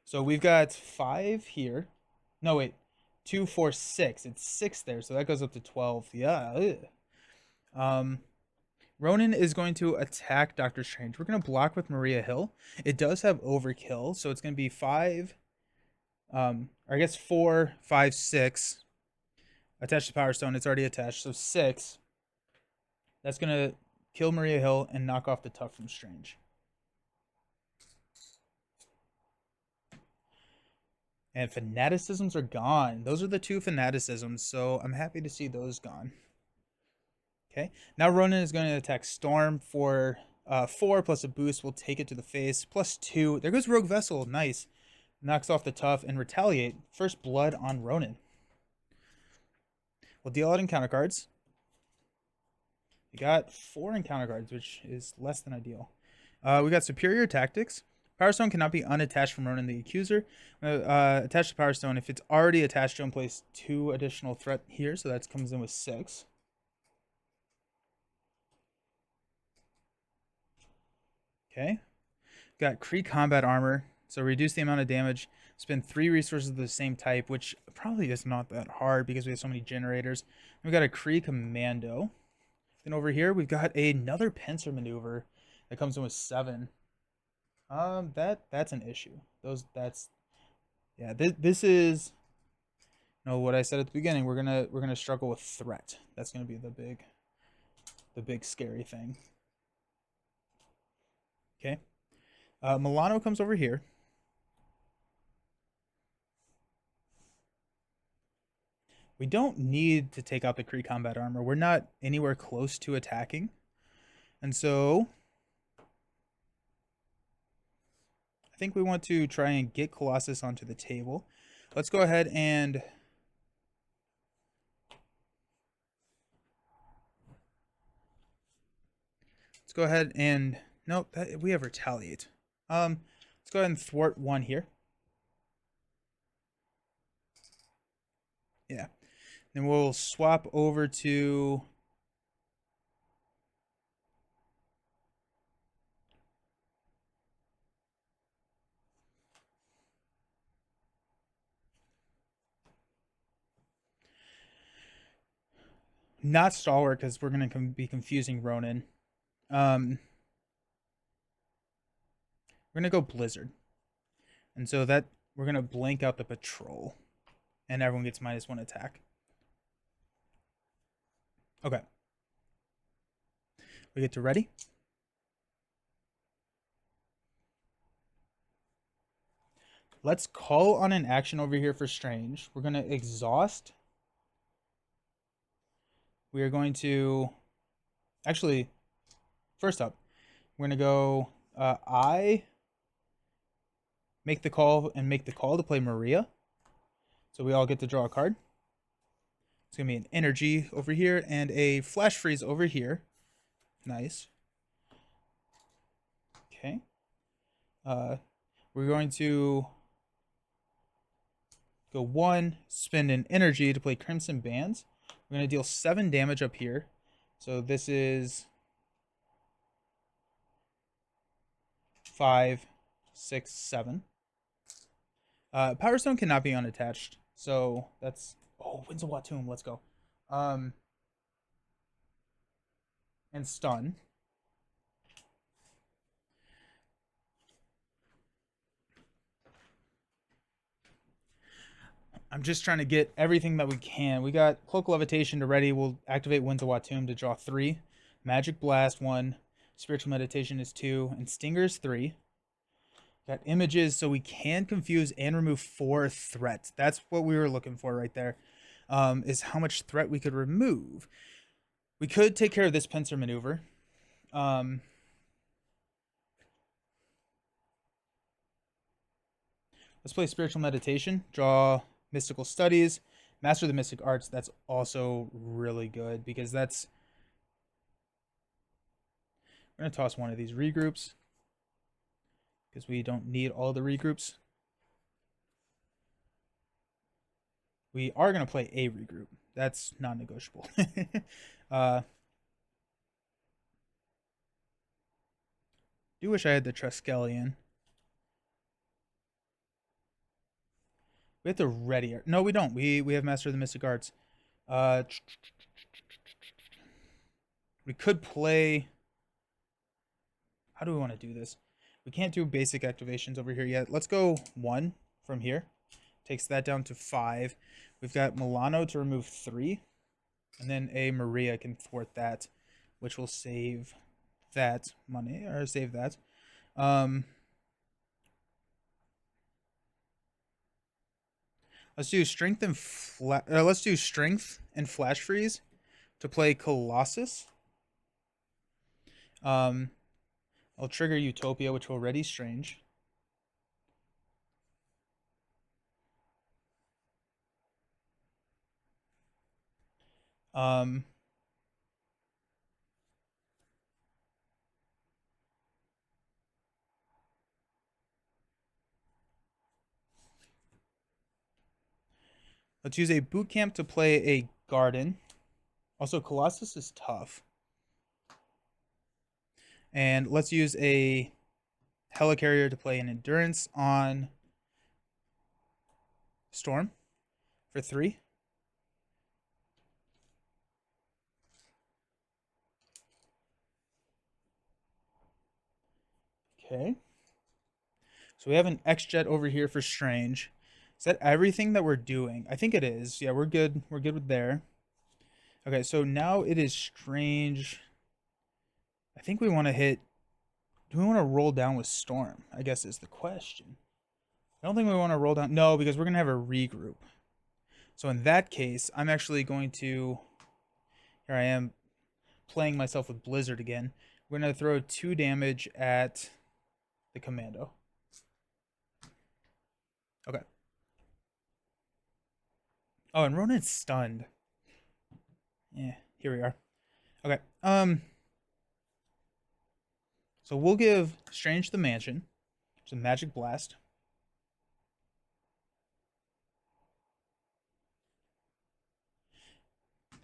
So we've got 5 here. No wait, 2, 4, 6. It's 6 there, so that goes up to 12. Yeah. Ronan is going to attack Doctor Strange. We're going to block with Maria Hill. It does have overkill, so it's going to be 5, or I guess 4, 5, 6. Attach the Power Stone. It's already attached, so 6. That's going to kill Maria Hill and knock off the Tough from Strange. And fanaticisms are gone. Those are the 2 fanaticisms, so I'm happy to see those gone. Okay, now Ronan is going to attack Storm for 4 plus a boost. We'll take it to the face. Plus 2. There goes Rogue Vessel. Nice. Knocks off the Tough and retaliate. First blood on Ronan. We'll deal out encounter cards. We got 4 encounter cards, which is less than ideal. We got Superior Tactics. Power Stone cannot be unattached from Ronan the Accuser. Attach the Power Stone. If it's already attached to him, place 2 additional threat here. So that comes in with 6. Okay. Got Kree Combat Armor. So reduce the amount of damage. Spend 3 resources of the same type, which probably is not that hard because we have so many generators. And we got a Kree Commando. Then over here, we've got another pincer maneuver that comes in with 7. That's an issue. This is what I said at the beginning. We're gonna struggle with threat. That's gonna be the big scary thing. Okay. Milano comes over here. We don't need to take out the Kree Combat Armor. We're not anywhere close to attacking. And so I think we want to try and get Colossus onto the table. Let's go ahead and nope, we have retaliate. Let's go ahead and thwart 1 here. Yeah. Then we'll swap over to not Stalwart because we're going to be confusing Ronan. We're going to go Blizzard. And so that we're going to blank out the patrol. And everyone gets -1 attack. Okay. We get to ready. Let's call on an action over here for Strange. We're going to exhaust. We are going to... Actually, first up, we're going to go... I make the call to play Maria. So we all get to draw a card. It's going to be an energy over here and a flash freeze over here. Nice. Okay. We're going to go 1, spend an energy to play Crimson Bands. We're going to deal 7 damage up here. So this is 5, 6, 7. Power Stone cannot be unattached. So that's... Oh, Winds of Watum. Let's go. And stun. I'm just trying to get everything that we can. We got Cloak Levitation to ready. We'll activate Winds of Watum to draw 3. Magic Blast 1. Spiritual Meditation is 2. And Stinger is 3. Got images, so we can confuse and remove 4 threats. That's what we were looking for right there. Is how much threat we could remove. We could take care of this pincer maneuver. Let's play Spiritual Meditation. Draw Mystical Studies. Master the Mystic Arts. That's also really good because that's... We're going to toss one of these regroups because we don't need all the regroups. We are going to play a regroup. That's non-negotiable. Do wish I had the Triskelion. We have to ready. No, we don't. We have Master of the Mystic Arts. We could play. How do we want to do this? We can't do basic activations over here yet. Let's go 1 from here. Takes that down to 5. We've got Milano to remove 3. And then a Maria can thwart that, which will save that money, or save that. Let's do strength and let's do strength and flash freeze to play Colossus. I'll trigger Utopia, which will ready Strange. Um, let's use a boot camp to play a garden. Also, Colossus is tough. And let's use a helicarrier to play an endurance on Storm for 3. Okay. So we have an X-Jet over here for Strange. Is that everything that we're doing? I think it is. Yeah, we're good. We're good with there. Okay, so now it is Strange. I think we want to hit... Do we want to roll down with Storm? I guess is the question. I don't think we want to roll down... No, because we're going to have a regroup. So in that case, I'm actually going to... Here I am playing myself with Blizzard again. We're going to throw 2 damage at the Commando. Okay. Oh, and Ronan's stunned. Yeah, here we are. Okay. So we'll give Strange the Mansion. It's a Magic Blast.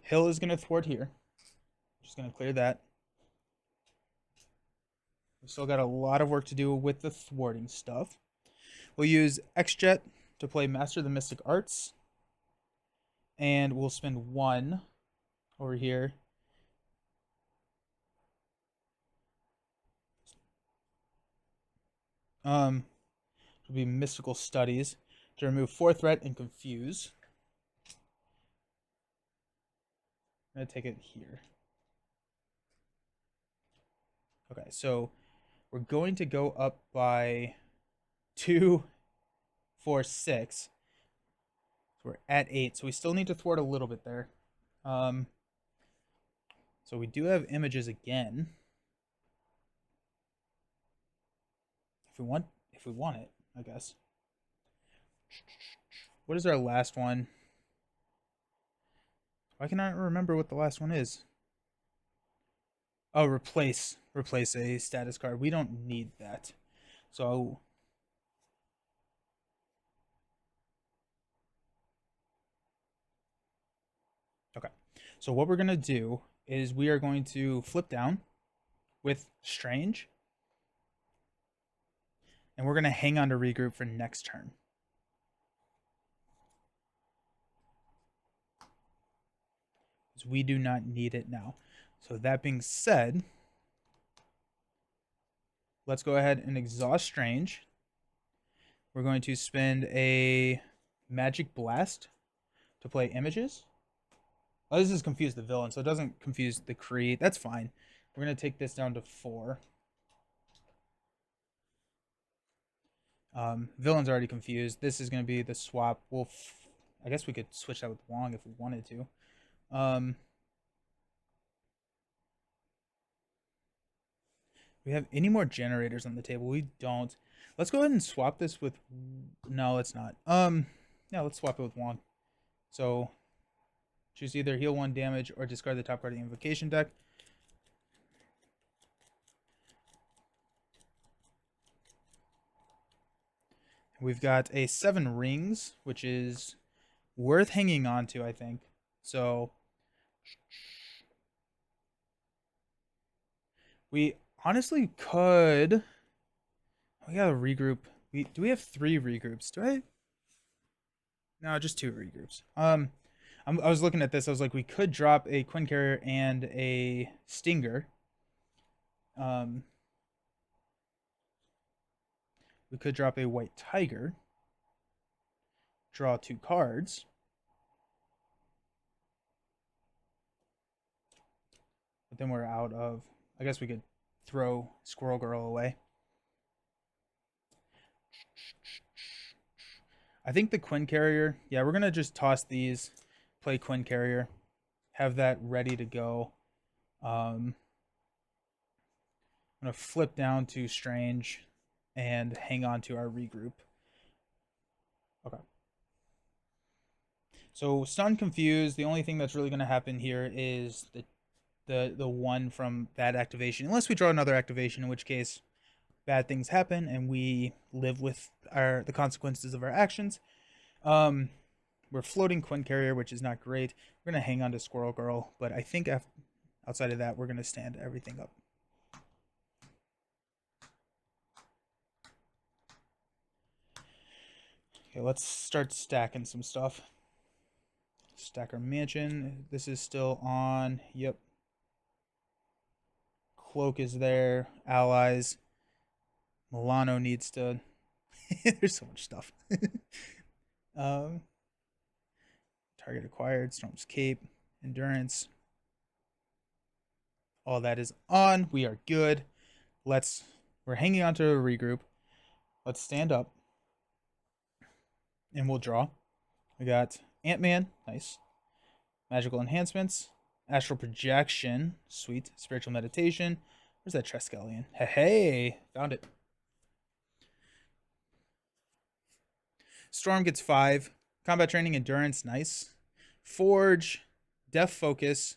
Hill is going to thwart here. Just going to clear that. We've still got a lot of work to do with the thwarting stuff. We'll use X-Jet to play Master the Mystic Arts. And we'll spend 1 over here. It'll be Mystical Studies to remove 4 threat and confuse. I'm going to take it here. Okay, so we're going to go up by 2, 4, 6. So we're at 8. So we still need to thwart a little bit there. So we do have images again. If we want it, I guess. What is our last one? Why can I not remember what the last one is? Oh, replace a status card. We don't need that. So okay. So what we're going to do is we are going to flip down with Strange. And we're going to hang on to regroup for next turn. Because we do not need it now. So that being said, let's go ahead and exhaust Strange. We're going to spend a Magic Blast to play images. Oh, this is confuse the villain, so it doesn't confuse the create. That's fine. We're going to take this down to 4. Villain's already confused. This is going to be the swap. I guess we could switch that with Wong if we wanted to. We have any more generators on the table? We don't. Let's go ahead and swap this with... No, let's not. Yeah, let's swap it with Wong. So, choose either heal 1 damage or discard the top card of the invocation deck. We've got a 7 rings, which is worth hanging on to, I think. So, we honestly could... We gotta regroup. Do we have 3 regroups? Do I? No, just 2 regroups. I was looking at this. I was like, we could drop a Quinn Carrier and a Stinger. Um, we could drop a White Tiger, draw 2 cards, but then we're out of. I guess we could throw Squirrel Girl away. I think the Quinn Carrier. Yeah, we're gonna just toss these, play Quinn Carrier, have that ready to go. I'm gonna flip down to Strange, and hang on to our regroup. Okay. So stun confused. The only thing that's really gonna happen here is the one from that activation, unless we draw another activation, in which case bad things happen and we live with the consequences of our actions. We're floating Quinn Carrier, which is not great. We're gonna hang on to Squirrel Girl, but I think outside of that, we're gonna stand everything up. Okay, let's start stacking some stuff. Stack our mansion. This is still on. Yep. Cloak is there. Allies. Milano needs to. There's so much stuff. um, Target acquired. Storm's Cape. Endurance. All that is on. We are good. We're hanging on to a regroup. Let's stand up. And we'll draw. We got Ant-Man. Nice. Magical enhancements. Astral projection. Sweet. Spiritual meditation. Where's that Triskelion? Hey, found it. Storm gets 5. Combat training, endurance, nice. Forge, death focus,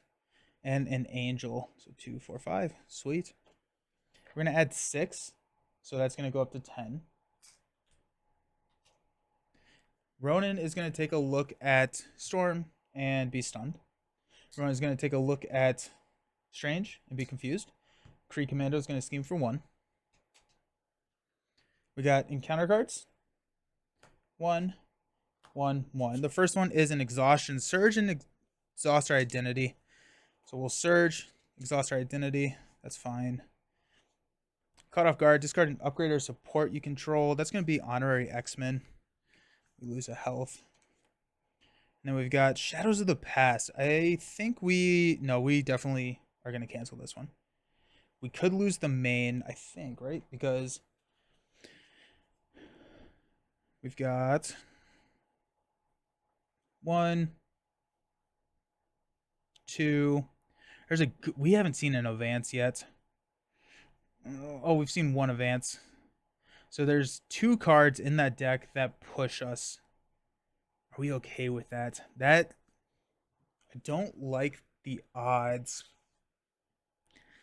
and an angel. So 2, 4, 5. Sweet. We're going to add 6. So that's going to go up to 10. Ronan is going to take a look at Storm and be stunned. Ronan is going to take a look at Strange and be confused. Kree Commando is going to scheme for 1. We got encounter cards. 1, 1, 1. The first one is an exhaustion. Surge and exhaust our identity. So we'll surge, exhaust our identity. That's fine. Caught off guard. Discard an upgrade or support you control. That's going to be honorary X-Men. We lose a health. And then we've got Shadows of the Past. I think we definitely are going to cancel this one. We could lose the main, I think, right? Because we've got 1, 2. We haven't seen an advance yet. Oh, we've seen 1 advance. So there's 2 cards in that deck that push us. Are we okay with that? I don't like the odds.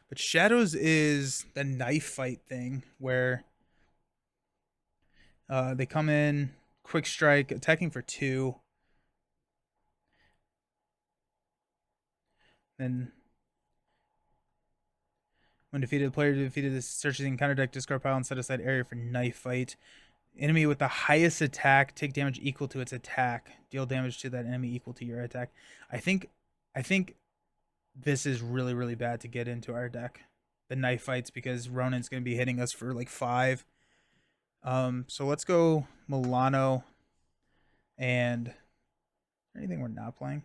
But Shadows is the knife fight thing where they come in, quick strike, attacking for 2. Then when defeated, the player defeated this searches the encounter deck, discard pile and set aside area for knife fight. Enemy with the highest attack, take damage equal to its attack. Deal damage to that enemy equal to your attack. I think this is really, really bad to get into our deck. The knife fights, because Ronan's going to be hitting us for like 5. So let's go Milano and anything we're not playing.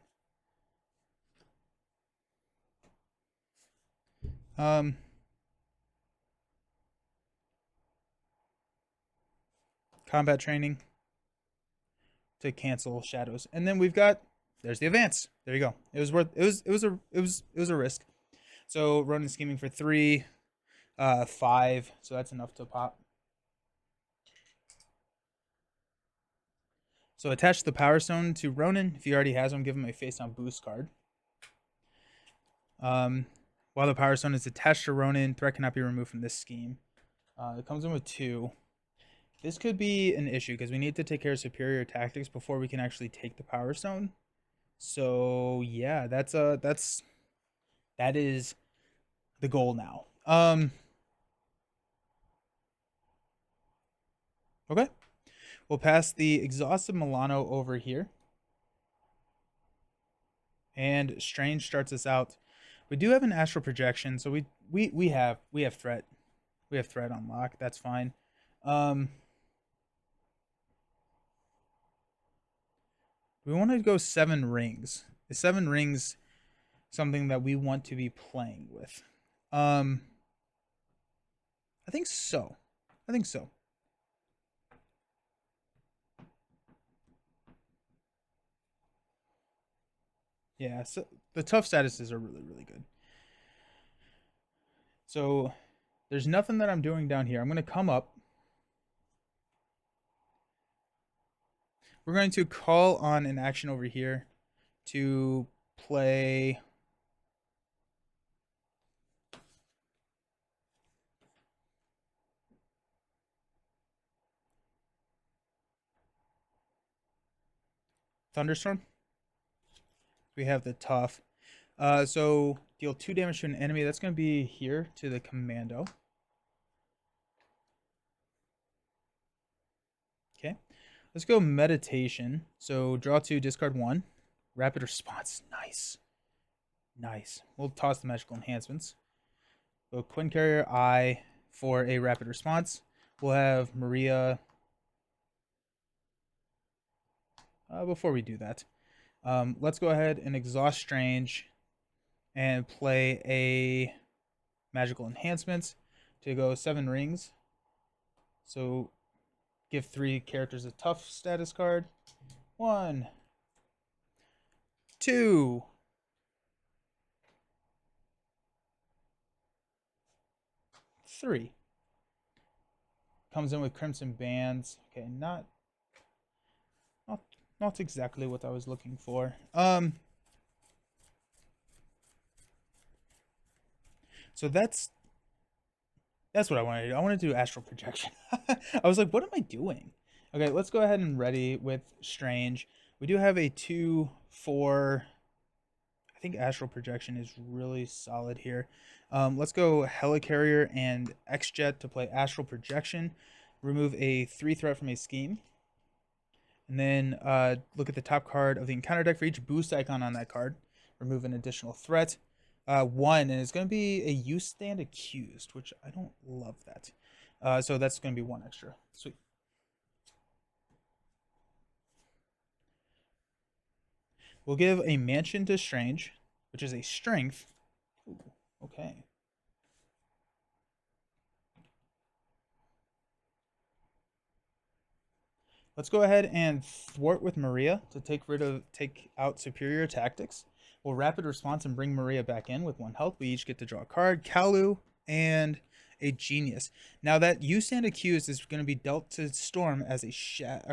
Combat training to cancel Shadows, and then there's the advance. There you go. It was a risk. So Ronan's scheming for 3, 5. So that's enough to pop. So attach the Power Stone to Ronan. If he already has one, give him a face down boost card. While the Power Stone is attached to Ronan, threat cannot be removed from this scheme. It comes in with 2. This could be an issue because we need to take care of superior tactics before we can actually take the Power Stone. So yeah, that is the goal now. Okay. We'll pass the exhausted Milano over here. And Strange starts us out. We do have an astral projection, so we have threat. We have threat on lock. That's fine. Um, we want to go 7 rings. Is 7 rings something that we want to be playing with? Um, I think so. I think so. Yeah, so the tough statuses are really, really good. So there's nothing that I'm doing down here. I'm going to come up. We're going to call on an action over here to play Thunderstorm. We have the tough. So deal 2 damage to an enemy. That's going to be here to the commando. Okay. Let's go meditation. So draw 2, discard 1. Rapid response. Nice. Nice. We'll toss the magical enhancements. Go Quinn Carrier I for a rapid response. We'll have Maria. Before we do that, let's go ahead and exhaust Strange and play a magical enhancements to go 7 rings. So give 3 characters a tough status card. 1, 2, 3. Comes in with Crimson Bands. Okay, not not exactly what I was looking for. So that's what I wanted to do. I wanted to do astral projection. I was like, what am I doing? Okay, let's go ahead and ready with Strange. We do have a 2/4. I think astral projection is really solid here. Let's go Helicarrier and X-Jet to play astral projection. Remove a 3 threat from a scheme. And then look at the top card of the encounter deck for each boost icon on that card. Remove an additional threat. 1, and it's going to be a You Stand Accused, which I don't love that. So that's going to be 1 extra. Sweet. We'll give a Mansion to Strange, which is a strength. Ooh, okay. Let's go ahead and thwart with Maria to take out superior tactics. We'll rapid response and bring Maria back in with 1 health. We each get to draw a card, Kalu and a Genius. Now that You Stand Accused is going to be dealt to Storm as a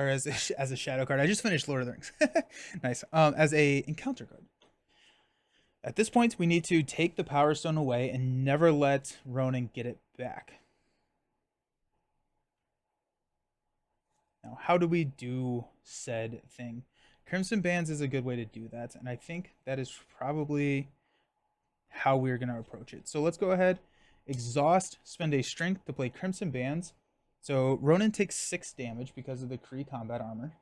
as a shadow card. I just finished Lord of the Rings. Nice. As a encounter card. At this point, we need to take the Power Stone away and never let Ronan get it back. Now, how do we do said thing? Crimson Bands is a good way to do that, and I think that is probably how we're going to approach it. So let's go ahead, exhaust, spend a strength to play Crimson Bands. So Ronan takes 6 damage because of the Kree combat armor,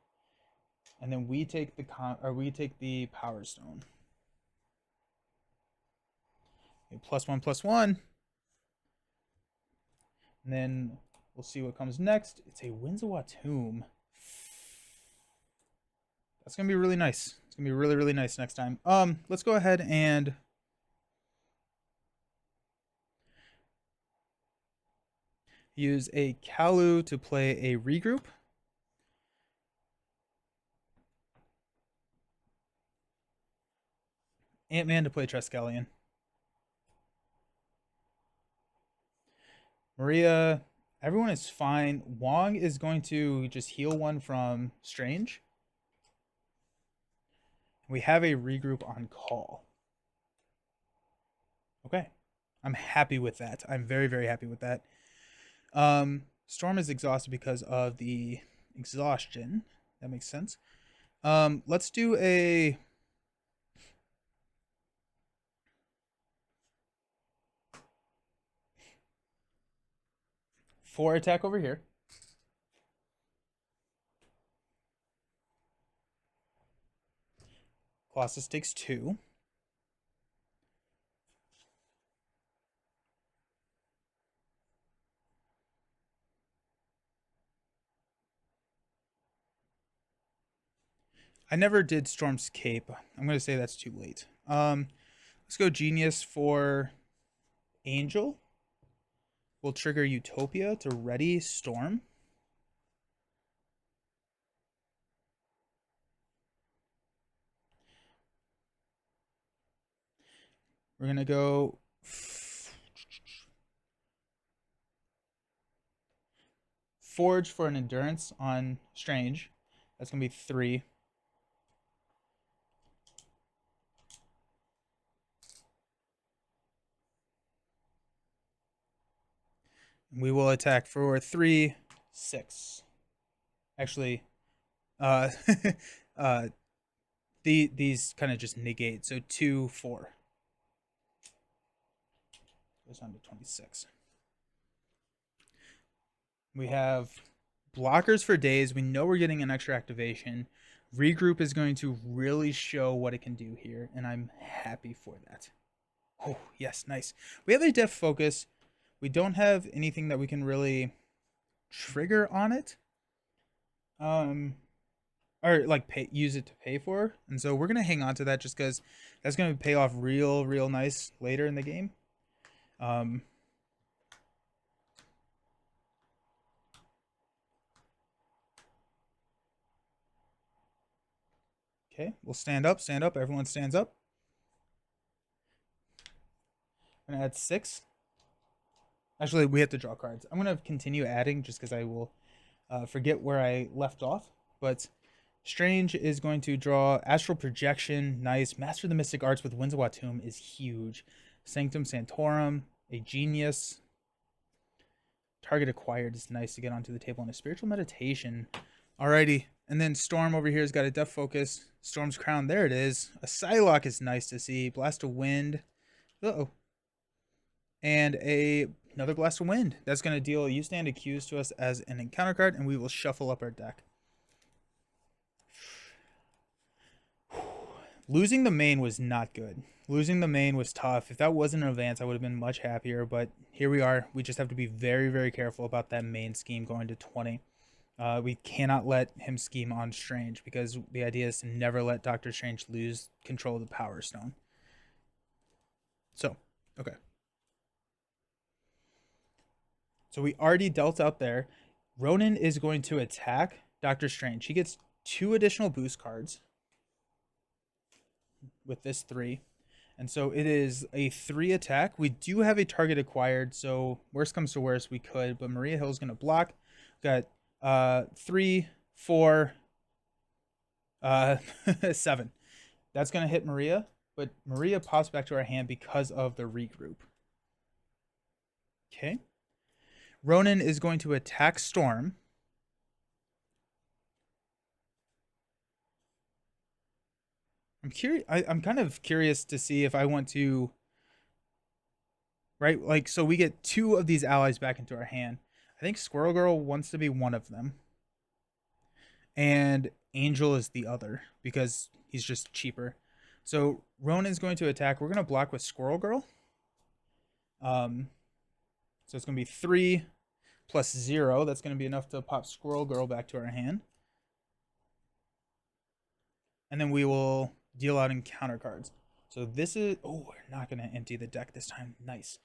and then we take the Power Stone. Okay, +1/+1, and then we'll see what comes next. It's a Winds of Watum. That's gonna be really nice. It's gonna be really, really nice next time. Let's go ahead and use a Kalu to play a regroup. Ant-Man to play Triskelion. Maria, everyone is fine. Wong is going to just heal 1 from Strange. We have a regroup on call. Okay. I'm happy with that. I'm very, very happy with that. Storm is exhausted because of the exhaustion. That makes sense. Let's do a 4 attack over here. Colossus takes 2. I never did Storm's Cape. I'm gonna say that's too late. Let's go Genius for Angel. We'll trigger Utopia to ready Storm. We're gonna go Forge for an Endurance on Strange. That's gonna be 3. We will attack for 3, 6. Actually, uh, uh, these kind of just negate. So 2, 4 goes on to 26. We have blockers for days. We know we're getting an extra activation. Regroup is going to really show what it can do here, and I'm happy for that. Oh, yes, nice. We have a def focus. We don't have anything that we can really trigger on it. Or like use it to pay for. And so we're gonna hang on to that just because that's gonna pay off real nice later in the game. Okay, we'll stand up, stand up. Everyone stands up. I'm gonna add 6. Actually, we have to draw cards. I'm gonna continue adding just because I will forget where I left off. But Strange is going to draw Astral Projection. Nice. Master the Mystic Arts with Winds of Watum is huge. Sanctum Sanctorum, a Genius. Target acquired is nice to get onto the table. And a Spiritual Meditation. Alrighty. And then Storm over here has got a Def Focus. Storm's Crown, there it is. A Psylocke is nice to see. Blast of Wind. Uh-oh. And another Blast of Wind. That's going to deal You Stand Accused to us as an encounter card, and we will shuffle up our deck. Losing the main was not good. Losing the main was tough. If that wasn't an advance, I would have been much happier, but here we are. We just have to be very careful about that main scheme going to 20. We cannot let him scheme on Strange because the idea is to never let Doctor Strange lose control of the Power Stone. So, okay. So we already dealt out there. Ronan is going to attack Doctor Strange. He gets 2 additional boost cards with this 3. And so it is a 3 attack. We do have a target acquired, so worst comes to worst, we could. But Maria Hill's going to block. We've got 3, 4, 7. That's going to hit Maria, but Maria pops back to our hand because of the regroup. Okay. Ronan is going to attack Storm. I'm curious. I'm kind of curious to see if I want to. Right, like so we get 2 of these allies back into our hand. I think Squirrel Girl wants to be one of them, and Angel is the other because he's just cheaper. So Ronan's going to attack. We're going to block with Squirrel Girl. So it's going to be 3 plus 0. That's going to be enough to pop Squirrel Girl back to our hand. And then we will deal out encounter cards. So this is... Oh, we're not going to empty the deck this time. Nice.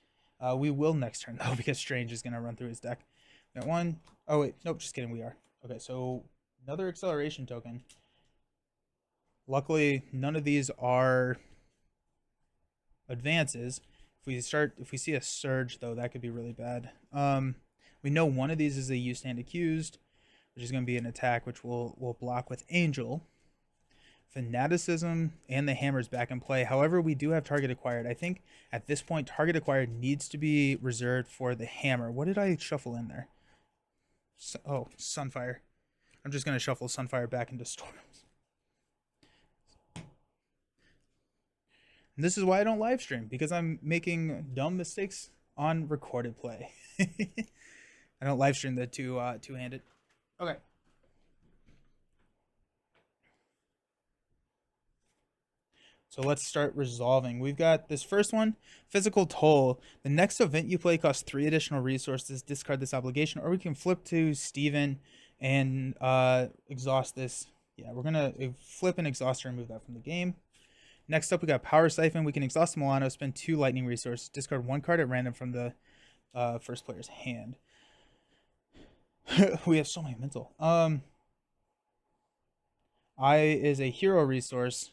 We will next turn, though, because Strange is going to run through his deck. Got 1. Oh, wait. Nope, just kidding. We are. Okay, so another acceleration token. Luckily, none of these are advances. If we see a surge, though, that could be really bad. We know one of these is a You Stand Accused, which is going to be an attack, which we'll block with Angel. Fanaticism and the Hammer's back in play. However, we do have target acquired. I think at this point, target acquired needs to be reserved for the Hammer. What did I shuffle in there? Oh, Sunfire. I'm just going to shuffle Sunfire back into Storms. And this is why I don't live stream, because I'm making dumb mistakes on recorded play. I don't live stream the two-handed. Okay. So let's start resolving. We've got this first one, Physical Toll. The next event you play costs 3 additional resources. Discard this obligation, or we can flip to Steven and exhaust this Yeah, we're gonna flip an exhaust and remove that from the game. Next up, we got Power Siphon. We can exhaust Milano, spend 2 lightning resources, discard 1 card at random from the first player's hand. We have so many mental. I is a hero resource.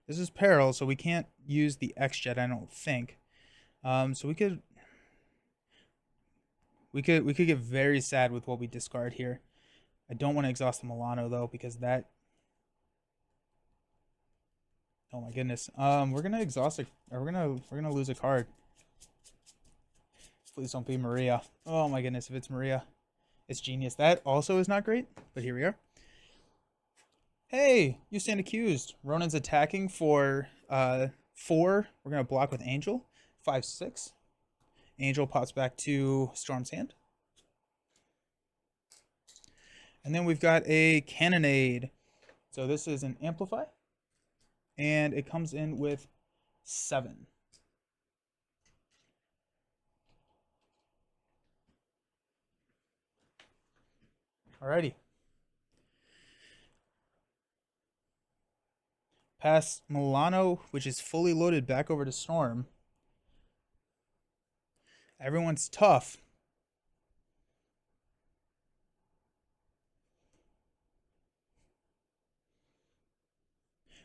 This is peril, so we can't use the X Jet, I don't think. So we could get very sad with what we discard here. I don't want to exhaust the Milano though, because that. Oh my goodness. We're gonna exhaust it. Or we're gonna lose a card. Please don't be Maria. Oh my goodness, if it's Maria, it's genius. That also is not great, but here we are. Hey, you stand accused. Ronan's attacking for 4. We're gonna block with Angel. 5/6. Angel pops back to Storm's hand. And then we've got a Cannonade. So this is an Amplify. And it comes in with 7. Alrighty. Pass Milano, which is fully loaded, back over to Storm. Everyone's tough.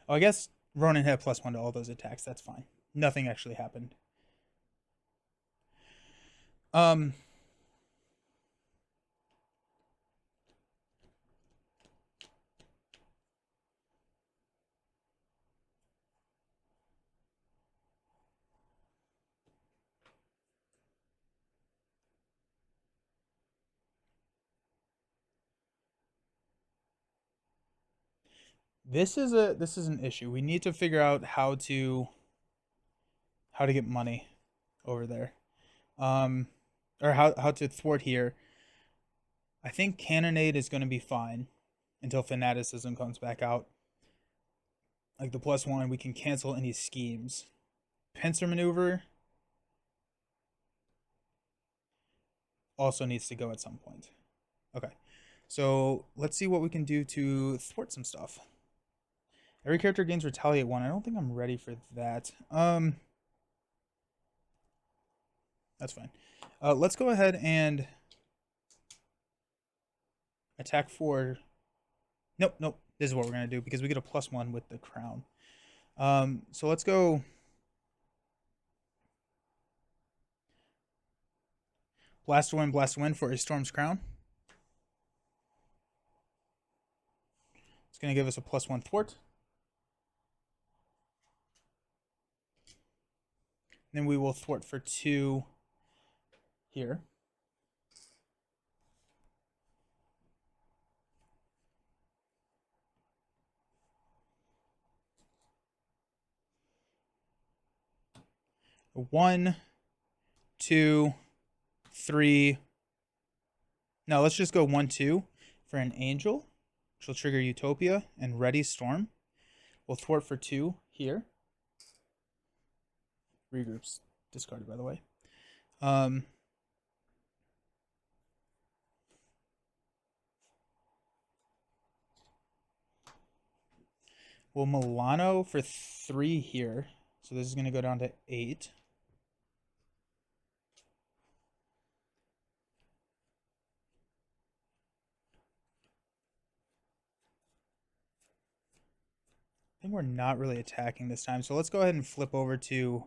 Oh, I guess Ronan had +1 to all those attacks. That's fine. Nothing actually happened. Um, this is an issue. We need to figure out how to get money over there. Um, or how to thwart here. I think Cannonade is going to be fine until Fanaticism comes back out. Like the +1, we can cancel any schemes. Pincer Maneuver also needs to go at some point. Okay, so let's see what we can do to thwart some stuff. Every character gains Retaliate 1. I don't think I'm ready for that. That's fine. Let's go ahead and attack for. Nope. This is what we're gonna do because we get a +1 with the crown. So let's go. Blast Wind for a Storm's Crown. It's gonna give us a +1 thwart. Then we will thwart for 2 here. A 1, 2, 3. No, let's just go 1, 2 for an Angel, which will trigger Utopia and Ready Storm. We'll thwart for 2 here. Regroups discarded, by the way. We'll Milano for 3 here. So this is going to go down to 8. I think we're not really attacking this time. So let's go ahead and flip over to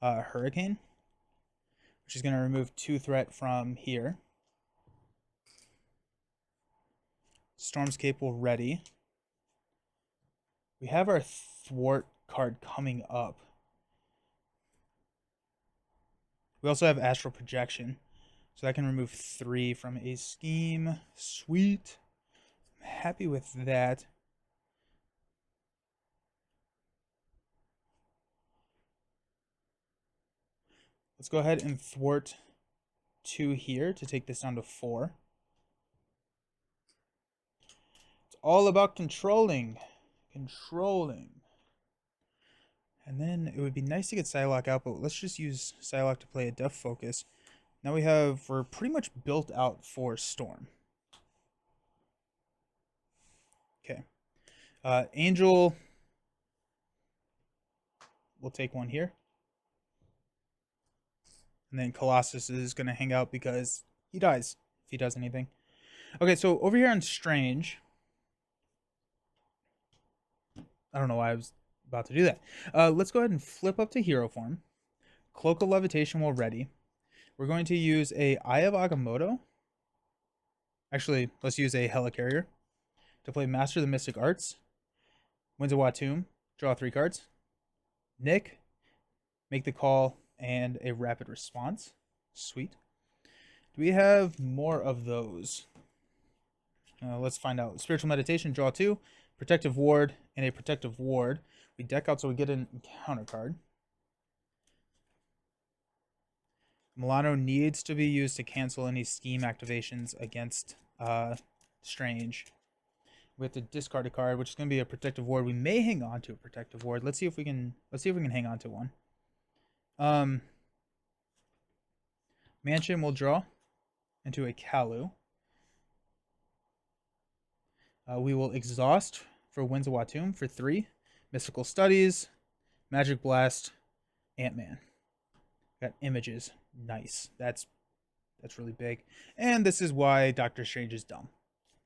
Hurricane, which is going to remove 2 threat from here. Storm's Cape will ready. We have our thwart card coming up. We also have Astral Projection, so that can remove 3 from a scheme. Sweet. I'm happy with that. Let's go ahead and thwart 2 here to take this down to 4. It's all about controlling. And then it would be nice to get Psylocke out, but let's just use Psylocke to play a Death Focus. Now we're pretty much built out for Storm. Okay. Angel, we'll take one here. And then Colossus is going to hang out because he dies if he does anything. Okay, so over here on Strange, I don't know why I was about to do that. Let's go ahead and flip up to hero form. Cloak of Levitation while ready. We're going to use a Eye of Agamotto. Actually, let's use a Helicarrier to play Master of the Mystic Arts. Winds of Watum, draw 3 cards. Nick, make the call, and a rapid response. Sweet. Do we have more of those? Let's find out. Spiritual Meditation, draw 2. Protective Ward, and a Protective Ward. We deck out so we get an encounter card. Milano needs to be used to cancel any scheme activations against Strange. We have to discard a card, which is going to be a Protective Ward. We may hang on to a Protective Ward. Let's see if we can. Let's see if we can hang on to one. Mansion will draw into a Kalu. We will exhaust for Winds of Watum for 3. Mystical Studies, Magic Blast, Ant-Man. Got images. Nice. That's really big. And this is why Doctor Strange is dumb.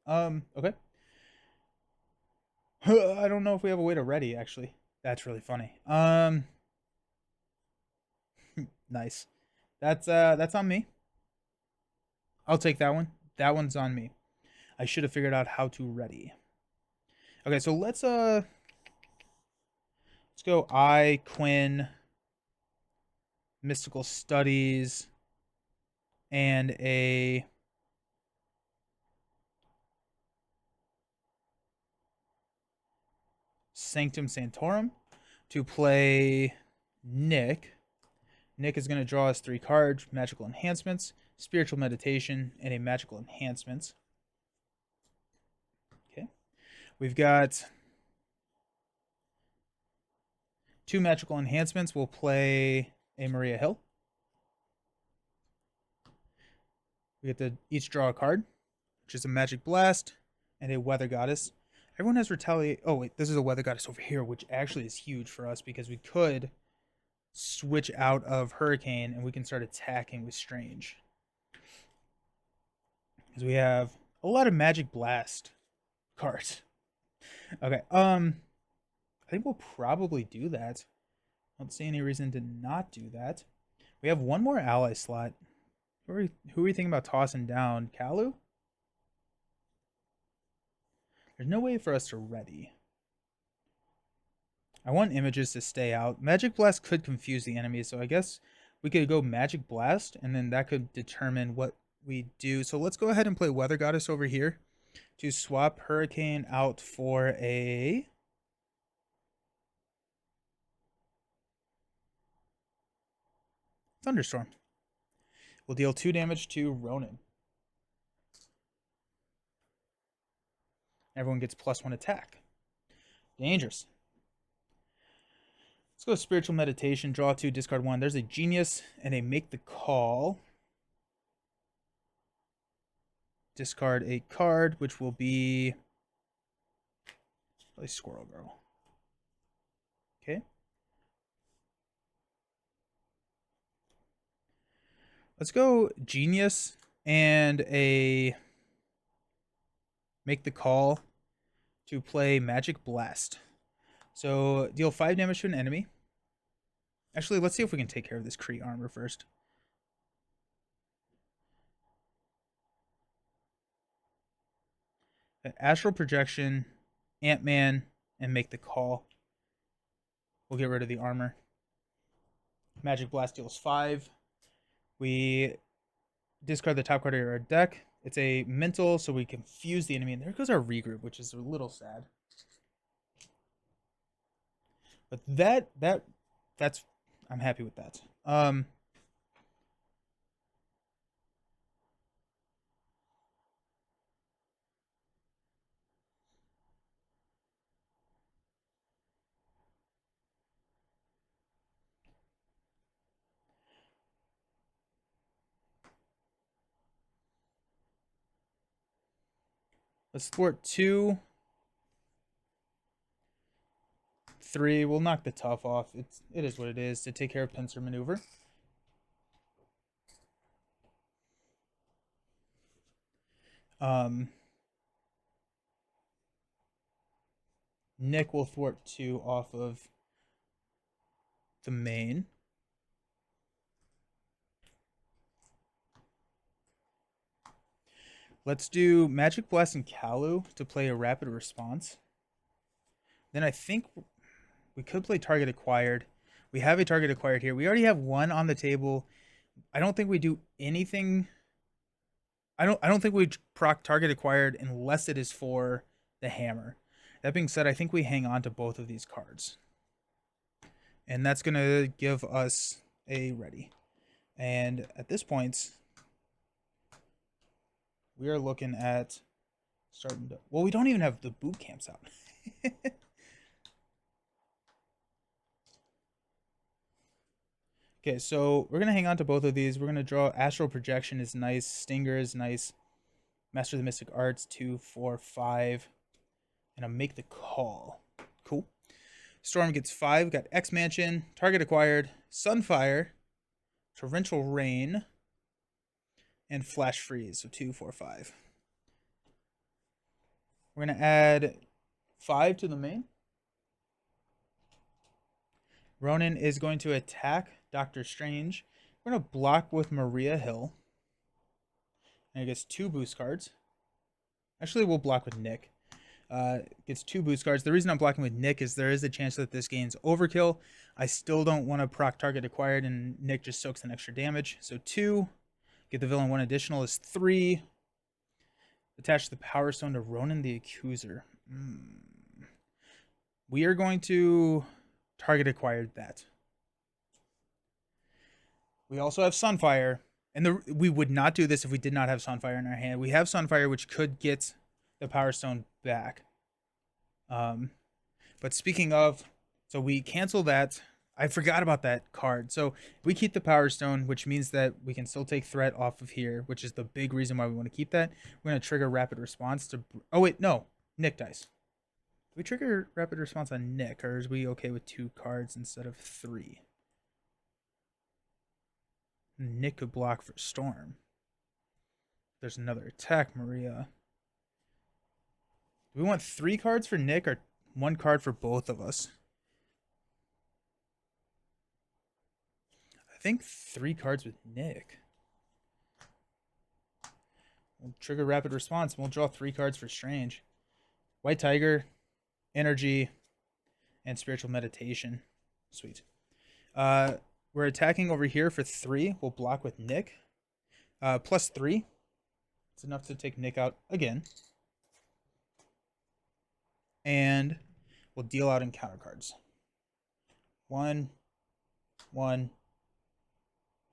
Okay. I don't know if we have a way to ready, actually. That's really funny. Nice. That's on me. I'll take that one. That one's on me. I should have figured out how to ready. Okay, so let's go Quinn, Mystical Studies, and a Sanctum Sanctorum to play Nick. Nick is going to draw us 3 cards, Magical Enhancements, Spiritual Meditation, and a Magical Enhancements. Okay. We've got 2 Magical Enhancements. We'll play a Maria Hill. We get to each draw a card, which is a Magic Blast and a Weather Goddess. Everyone has Retaliate. Oh, wait, this is a Weather Goddess over here, which actually is huge for us because we could switch out of Hurricane and we can start attacking with Strange. Because we have a lot of Magic Blast cards. Okay, I think we'll probably do that. I don't see any reason to not do that. We have one more ally slot. Who are we thinking about tossing down? Kalu? There's no way for us to ready. I want images to stay out. Magic Blast could confuse the enemy, so I guess we could go Magic Blast, and then that could determine what we do. So let's go ahead and play Weather Goddess over here to swap Hurricane out for a Thunderstorm. We'll deal 2 damage to Ronan. Everyone gets +1 attack. Dangerous. Let's go Spiritual Meditation. Draw 2, discard 1. There's a Genius and a Make the Call. Discard a card, which will be probably Squirrel Girl. Okay. Let's go Genius and a Make the Call to play Magic Blast. So deal 5 damage to an enemy. Actually, let's see if we can take care of this Kree armor first. Astral Projection, Ant-Man, and Make the Call. We'll get rid of the armor. Magic Blast deals 5. We discard the top card of our deck. It's a mental, so we confuse the enemy. And there goes our regroup, which is a little sad. But that's I'm happy with that. Let's thwart 2 3. We'll knock the tough off. It is what it is to take care of pincer maneuver. Nick will thwart 2 off of the main. Let's do Magic Blast and Kalu to play a rapid response. Then I think we could play target acquired. We have a target acquired here. We already have 1 on the table. I don't think we do anything. I don't think we proc target acquired unless it is for the hammer. That being said, I think we hang on to both of these cards. And that's going to give us a ready. And at this point, we are looking at starting to... Well, we don't even have the boot camps out. Okay, so we're going to hang on to both of these. We're going to draw Astral Projection is nice. Stinger is nice. Master of the Mystic Arts, 2, 4, 5. And I'll make the call. Cool. Storm gets 5. We got X Mansion, target acquired, Sunfire, Torrential Rain, and Flash Freeze. So 2, 4, 5. We're going to add 5 to the main. Ronan is going to attack Doctor Strange. We're going to block with Maria Hill. And it gets 2 boost cards. Actually, we'll block with Nick. Gets 2 boost cards. The reason I'm blocking with Nick is there is a chance that this gains overkill. I still don't want to proc target acquired, and Nick just soaks an extra damage. So 2. Get the villain 1 additional is 3. Attach the Power Stone to Ronan the Accuser. We are going to target acquired that. We also have Sunfire. And we would not do this if we did not have Sunfire in our hand. We have Sunfire, which could get the Power Stone back. But speaking of, so we cancel that. I forgot about that card. So we keep the Power Stone, which means that we can still take threat off of here, which is the big reason why we want to keep that. We're going to trigger Rapid Response to... Oh, wait, no. Nick dice. Do we trigger Rapid Response on Nick, or is we okay with 2 cards instead of 3? Nick could block for Storm. There's another attack, Maria. Do we want 3 cards for Nick or 1 card for both of us? I think 3 cards with Nick. We'll trigger Rapid Response and we'll draw 3 cards for Strange. White Tiger, Energy, and Spiritual Meditation. Sweet. We're attacking over here for 3. We'll block with Nick. Plus 3. It's enough to take Nick out again. And we'll deal out encounter cards. 1, 1.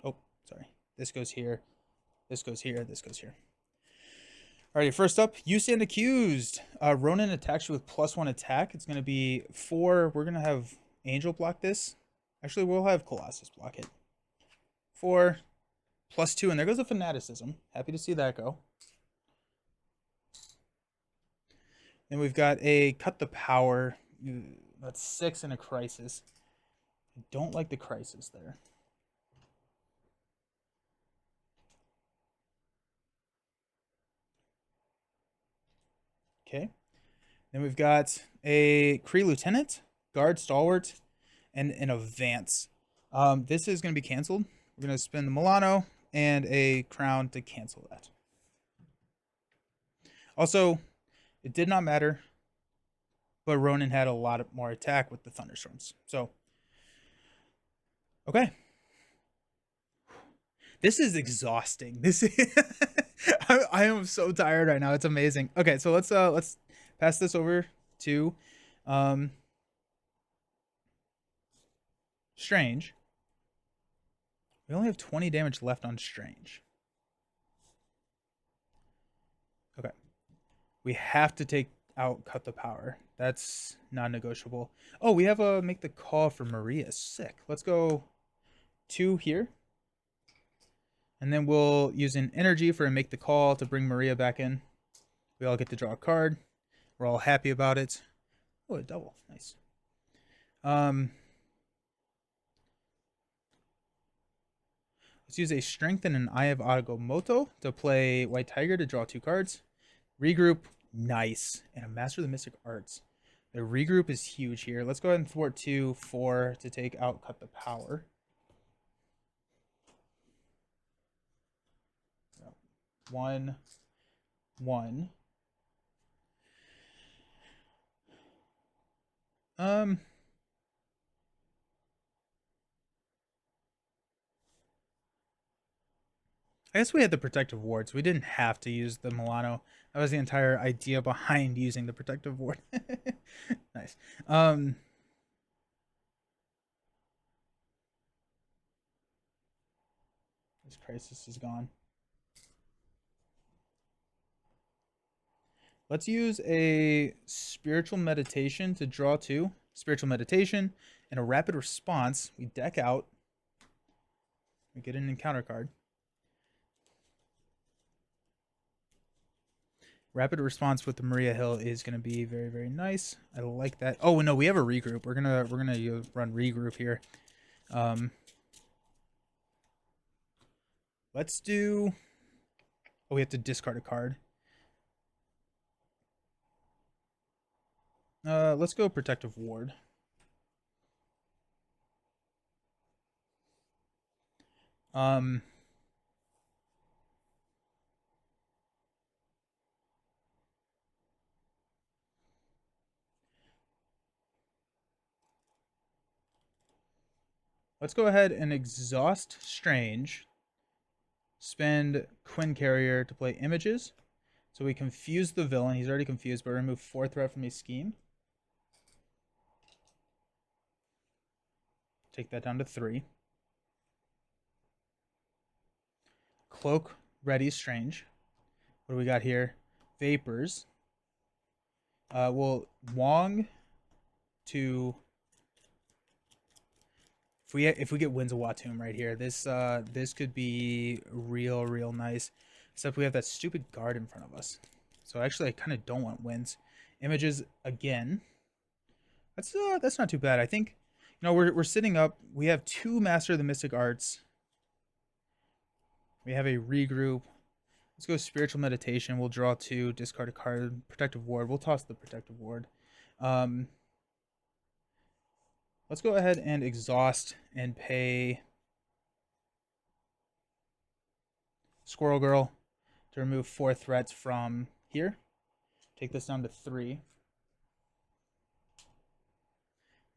Oh, sorry. This goes here. This goes here. This goes here. Alrighty, first up, you stand accused. Ronan attacks you with +1 attack. It's going to be 4. We're going to have Angel block this. Actually, we'll have Colossus block it. 4, +2, and there goes a Fanaticism. Happy to see that go. Then we've got a Cut the Power. That's 6 and a Crisis. I don't like the Crisis there. Okay. Then we've got a Kree Lieutenant, Guard Stalwart, and an Advance. This is going to be canceled. We're going to spend the Milano and a Crown to cancel that. Also, it did not matter, but Ronan had a lot more attack with the Thunderstorms. So, okay. This is exhausting. This is I am so tired right now. It's amazing. Okay, so let's pass this over to Strange. We only have 20 damage left on Strange. Okay. We have to take out Cut the Power. That's non-negotiable. Oh, we have a Make the Call for Maria. Sick. Let's go 2 here. And then we'll use an energy for a Make the Call to bring Maria back in. We all get to draw a card. We're all happy about it. Oh, a double. Nice. Um, let's use a Strength and an Eye of Agamotto to play White Tiger to draw 2 cards. Regroup, nice. And a Master of the Mystic Arts. The regroup is huge here. Let's go ahead and thwart 2, 4 to take out Cut the Power. One, one. I guess we had the protective wards. We didn't have to use the Milano. That was the entire idea behind using the protective ward. Nice. This crisis is gone. Let's use a spiritual meditation to draw 2. Spiritual meditation and a rapid response. We deck out. We get an encounter card. Rapid response with the Maria Hill is going to be very, very nice. I like that. Oh no, we have a regroup. We're gonna run regroup here. Let's do. Oh, we have to discard a card. Let's go protective ward. Let's go ahead and exhaust Strange. Spend Quinn Carrier to play images. So we confuse the villain. He's already confused, but remove 4 threat from his scheme. Take that down to 3. Cloak, ready, Strange. What do we got here? Vapors. Well, Wong to... If we get Winds of Watum right here, this could be real nice. Except we have that stupid guard in front of us. So actually, I kind of don't want Winds. Images again. That's not too bad. I think, we're sitting up. We have 2 Master of the Mystic Arts. We have a regroup. Let's go spiritual meditation. We'll draw 2, discard a card, protective ward. We'll toss the protective ward. Let's go ahead and exhaust and pay Squirrel Girl to remove 4 threats from here. Take this down to 3. And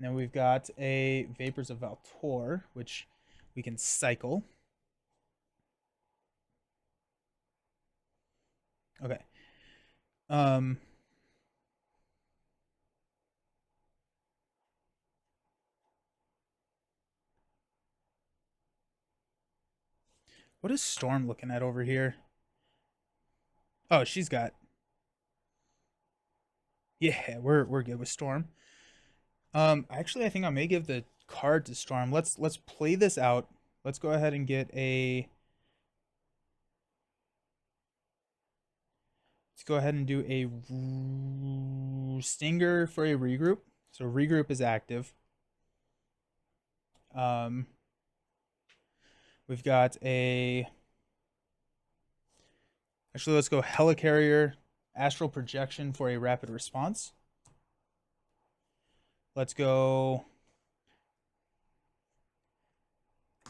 then we've got a Vapors of Valtor, which we can cycle. Okay. What is Storm looking at over here? Oh, she's got. Yeah, we're good with Storm. Actually, I think I may give the card to Storm. Let's play this out. Let's go ahead and get a. Let's go ahead and do a Stinger for a regroup. So regroup is active. We've got a. Actually, let's go Helicarrier, Astral Projection for a rapid response. Let's go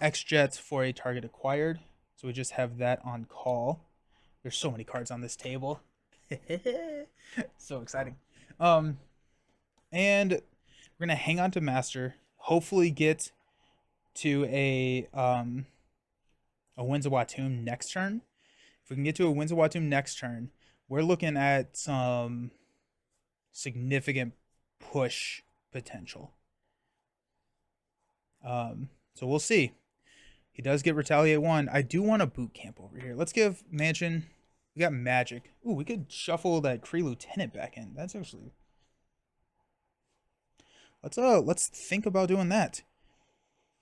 X-Jets for a target acquired. So we just have that on call. There's so many cards on this table. So exciting. And we're gonna hang on to Master. Hopefully get to a Winds of Watum next turn. If we can get to a Winds of Watum next turn, we're looking at some significant push potential. So we'll see. He does get Retaliate 1. I do want a boot camp over here. Let's give Mansion. We got Magic. Ooh, we could shuffle that Kree Lieutenant back in. That's actually. Let's think about doing that.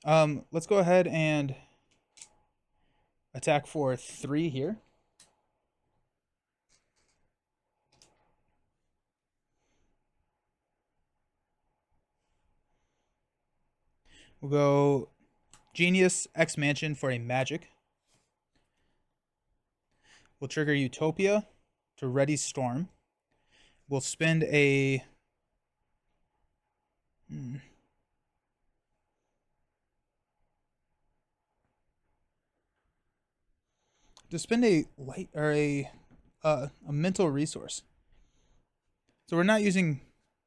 Let's go ahead and attack for 3 here. We'll go Genius X Mansion for a magic. We'll trigger Utopia to ready Storm. We'll spend a... to spend a light or a mental resource. So we're not using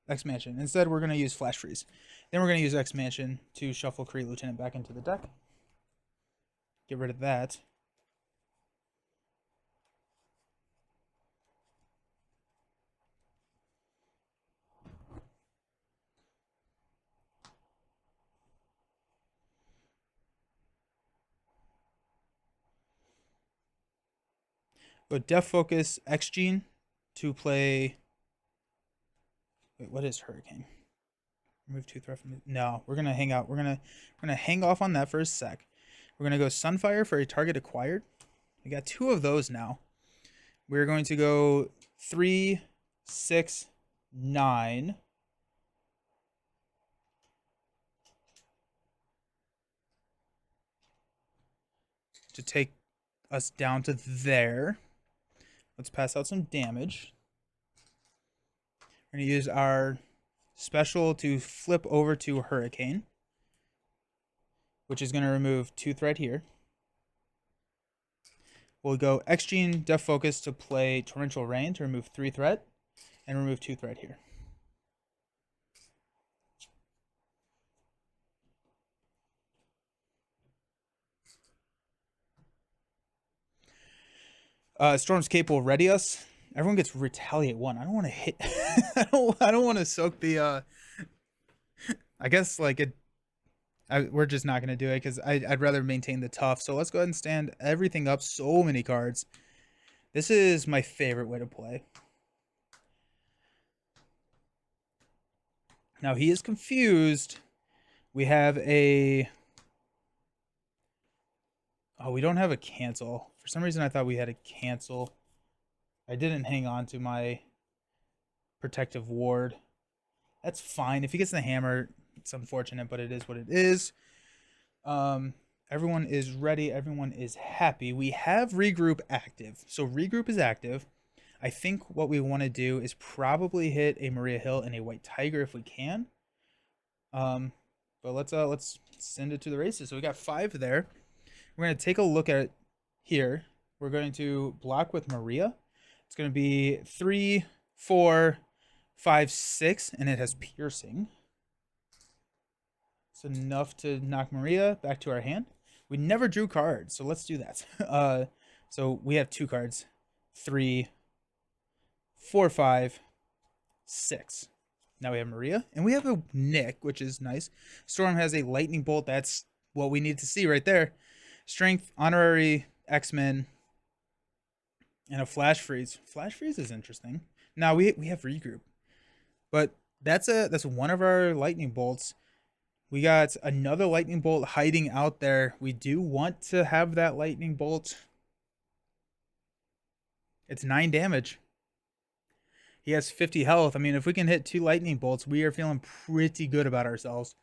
X Mansion. Instead, we're going to use Flash Freeze. Then we're going to use X Mansion to shuffle Kree Lieutenant back into the deck. Get rid of that. Go Def Focus X Gene to play. Wait, what is Hurricane? Remove 2 threat from it. No, we're gonna hang out. We're gonna hang off on that for a sec. We're gonna go Sunfire for a target acquired. We got 2 of those now. We're going to go 3, 6, 9. To take us down to there. Let's pass out some damage. We're going to use our special to flip over to Hurricane, which is going to remove 2 threat here. We'll go X-Gene Def Focus to play Torrential Rain to remove 3 threat and remove 2 threat here. Storm's Cape will ready us. Everyone gets Retaliate 1. I don't want to hit. I don't want to soak the. I guess like it. We're just not gonna do it because I'd rather maintain the tough. So let's go ahead and stand everything up. So many cards. This is my favorite way to play. Now he is confused. We have a. Oh, we don't have a cancel. For some reason, I thought we had a cancel. I didn't hang on to my protective ward. That's fine. If he gets the hammer, it's unfortunate, but it is what it is. Everyone is ready. Everyone is happy. We have Regroup active. So Regroup is active. I think what we want to do is probably hit a Maria Hill and a White Tiger if we can. But let's send it to the races. So we got 5 there. We're going to take a look at it here. We're going to block with Maria. It's going to be 3, 4, 5, 6, and it has piercing. It's enough to knock Maria back to our hand. We never drew cards, so let's do that. So we have 2 cards. 3, 4, 5, 6. Now we have Maria, and we have a Nick, which is nice. Storm has a Lightning Bolt. That's what we need to see right there. Strength, Honorary X-Men, and a Flash Freeze. Flash Freeze is interesting. Now we have Regroup, but that's one of our Lightning Bolts. We got another Lightning Bolt hiding out there. We do want to have that Lightning Bolt. It's 9 damage. He has 50 health. I mean, if we can hit 2 Lightning Bolts, we are feeling pretty good about ourselves.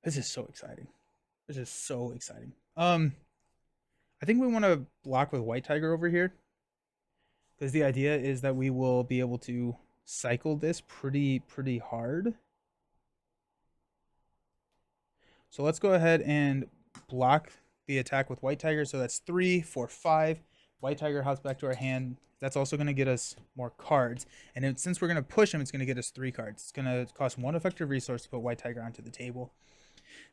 This is so exciting. This is so exciting. I think we want to block with White Tiger over here, because the idea is that we will be able to cycle this pretty hard. So let's go ahead and block the attack with White Tiger. So that's 3, 4, 5. White Tiger hops back to our hand. That's also going to get us more cards. And since we're going to push him, it's going to get us 3 cards. It's going to cost 1 effective resource to put White Tiger onto the table.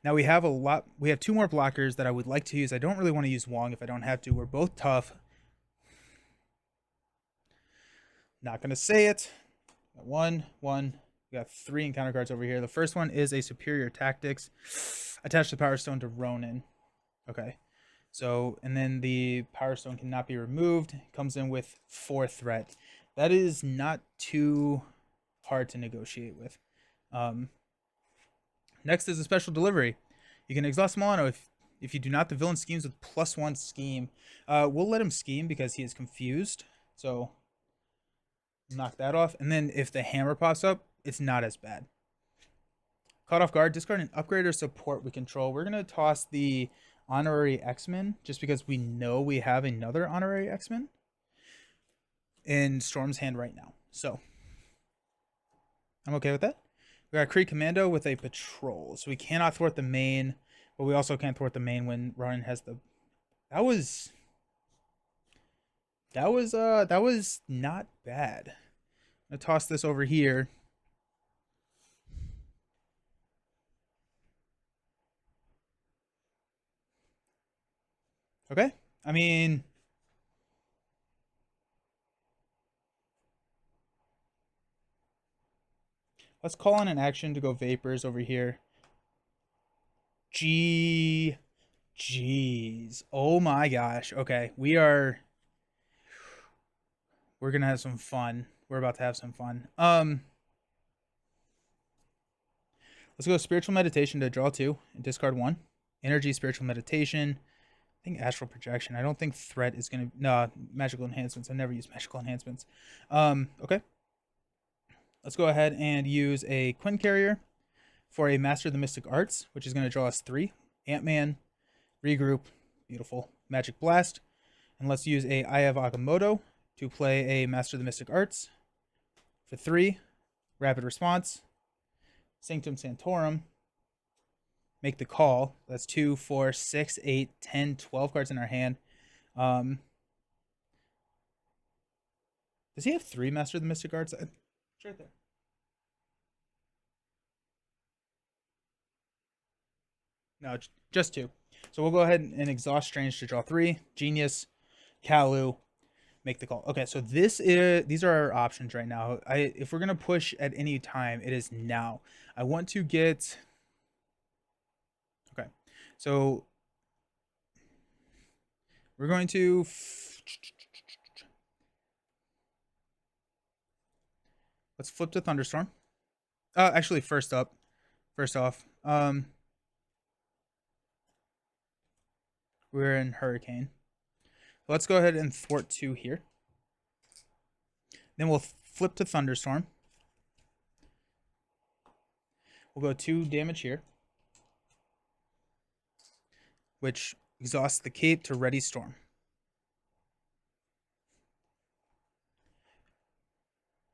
Now we have 2 more blockers that I would like to use. I don't really want to use Wong if I don't have to. We're both tough. Not going to say it. 1. We got 3 encounter cards over here. The first one is a Superior Tactics. Attach the Power Stone to Ronan. Okay. So, and then the Power Stone cannot be removed. It comes in with 4 threat. That is not too hard to negotiate with. Next is a Special Delivery. You can exhaust Milano if you do not. The villain schemes with +1 scheme. We'll let him scheme because he is confused. So knock that off. And then if the hammer pops up, it's not as bad. Caught off guard. Discard an upgrade or support we control. We're gonna toss the honorary X-Men just because we know we have another honorary X-Men in Storm's hand right now. So I'm okay with that. We got Kree Commando with a patrol, so we cannot thwart the main, but we also can't thwart the main when Ronan has the. That was not bad. I'm gonna toss this over here. Okay. I mean, let's call on an action to go Vapors over here. Jeez. Oh my gosh. Okay. We're gonna have some fun. We're about to have some fun. Let's go Spiritual Meditation to draw 2 and discard 1. Energy Spiritual Meditation. I think Astral Projection. I don't think Threat is gonna. No, Magical Enhancements. I never use Magical Enhancements. Okay. Let's go ahead and use a Quinn Carrier for a Master of the Mystic Arts, which is going to draw us 3. Ant-Man, Regroup, beautiful. Magic Blast. And let's use a Eye of Agamotto to play a Master of the Mystic Arts for 3. Rapid Response. Sanctum Sanctorum. Make the call. That's 2, 4, 6, 8, 10, 12 cards in our hand. Does he have 3 Master of the Mystic Arts? It's right there. No, just 2. So we'll go ahead and exhaust Strange to draw 3. Genius, Kalu, make the call. Okay, so these are our options right now. If we're gonna push at any time, it is now. I want to get. Okay, so we're going to. Let's flip to Thunderstorm. Actually, first off, we're in Hurricane. Let's go ahead and thwart 2 here. Then we'll flip to Thunderstorm. We'll go 2 damage here, which exhausts the cape to ready Storm.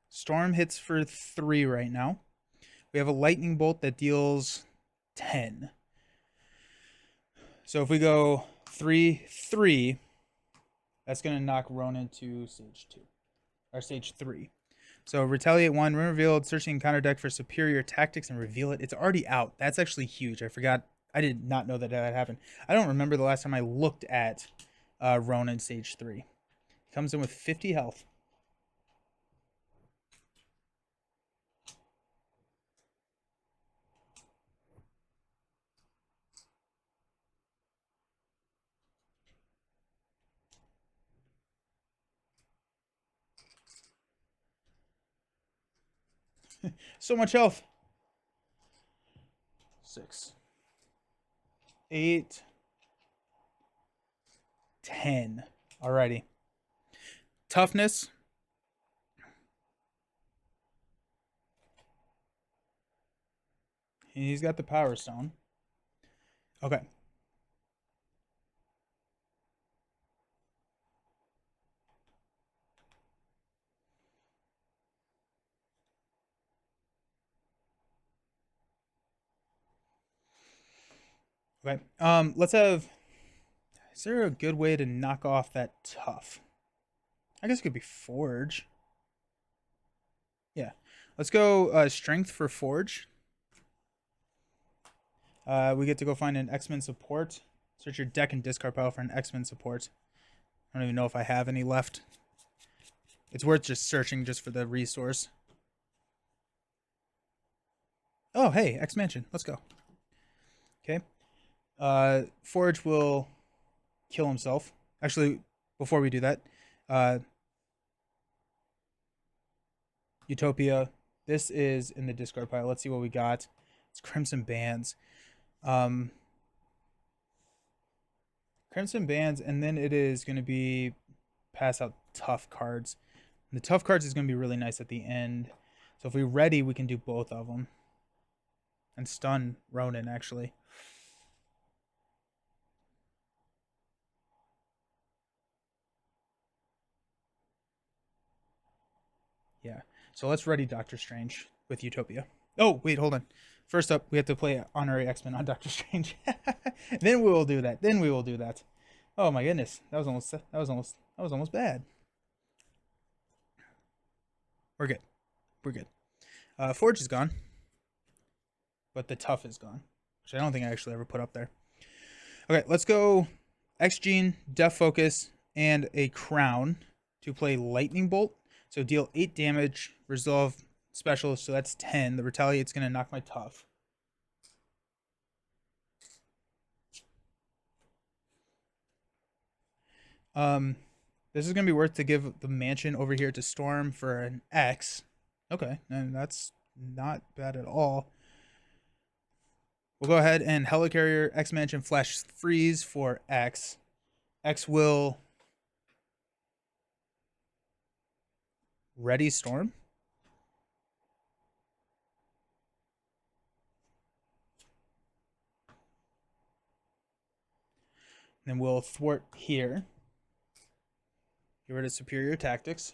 Storm hits for 3 right now. We have a lightning bolt that deals 10. So if we go 3, 3, that's going to knock Ronan to stage 2. Or stage 3. So retaliate 1, when revealed, search the encounter deck for superior tactics and reveal it. It's already out. That's actually huge. I forgot. I did not know that happened. I don't remember the last time I looked at Ronan stage 3. He comes in with 50 health. So much health. 6, 8, 10. Alrighty. Toughness. He's got the Power Stone. Okay. Okay. Let's have. Is there a good way to knock off that tough? I guess it could be Forge. Yeah. Let's go Strength for Forge. We get to go find an X-Men support. Search your deck and discard pile for an X-Men support. I don't even know if I have any left. It's worth just searching just for the resource. Oh, hey, X-Mansion. Let's go. Okay. Forge will kill himself. Actually, before we do that, Utopia. This is in the discard pile. Let's see what we got. It's Crimson Bands. Crimson Bands, and then it is going to be pass out tough cards. And the tough cards is going to be really nice at the end. So if we ready, we can do both of them. and stun Ronan, actually. Yeah. So let's ready Doctor Strange with Utopia. Oh, wait, hold on. First up, we have to play Honorary X-Men on Doctor Strange. Then we will do that. Then we will do that. Oh my goodness. That was almost bad. We're good. We're good. Forge is gone, but the tough is gone, which I don't think I actually ever put up there. Okay, let's go X Gene, Death Focus, and a Crown to play Lightning Bolt. So deal 8 damage, resolve special, so that's 10. The Retaliate's going to knock my tough. This is going to be worth to give the mansion over here to Storm for an X. Okay, and that's not bad at all. We'll go ahead and Helicarrier, X Mansion, Flash Freeze for X. X will ready Storm. Then we'll thwart here. Get rid of Superior Tactics.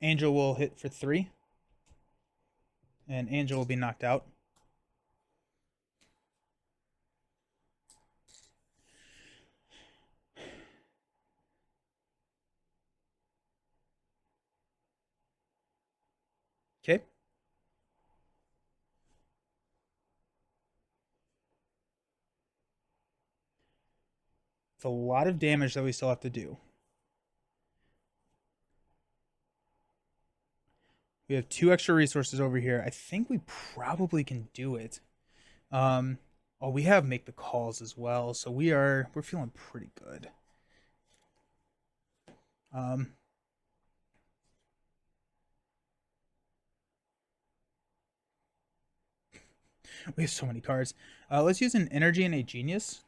Angel will hit for 3. And Angel will be knocked out. Okay. It's a lot of damage that we still have to do. We have 2 extra resources over here. I think we probably can do it. Oh, we have make the calls as well, so we're feeling pretty good. We have so many cards. Let's use an Energy and a Genius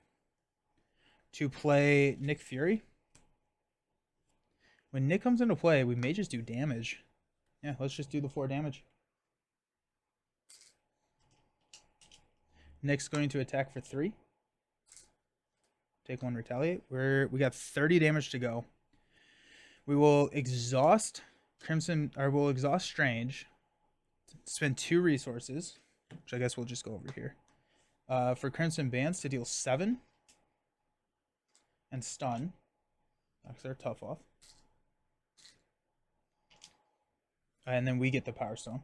to play Nick Fury. When Nick comes into play, we may just do damage. Yeah, let's just do the 4 damage. Nick's going to attack for 3. Take 1, retaliate. We got 30 damage to go. We will exhaust Crimson, or we'll exhaust Strange. Spend 2 resources, which I guess we'll just go over here. For Crimson Bands to deal 7 and stun. Knocks their tough off. And then we get the Power Stone.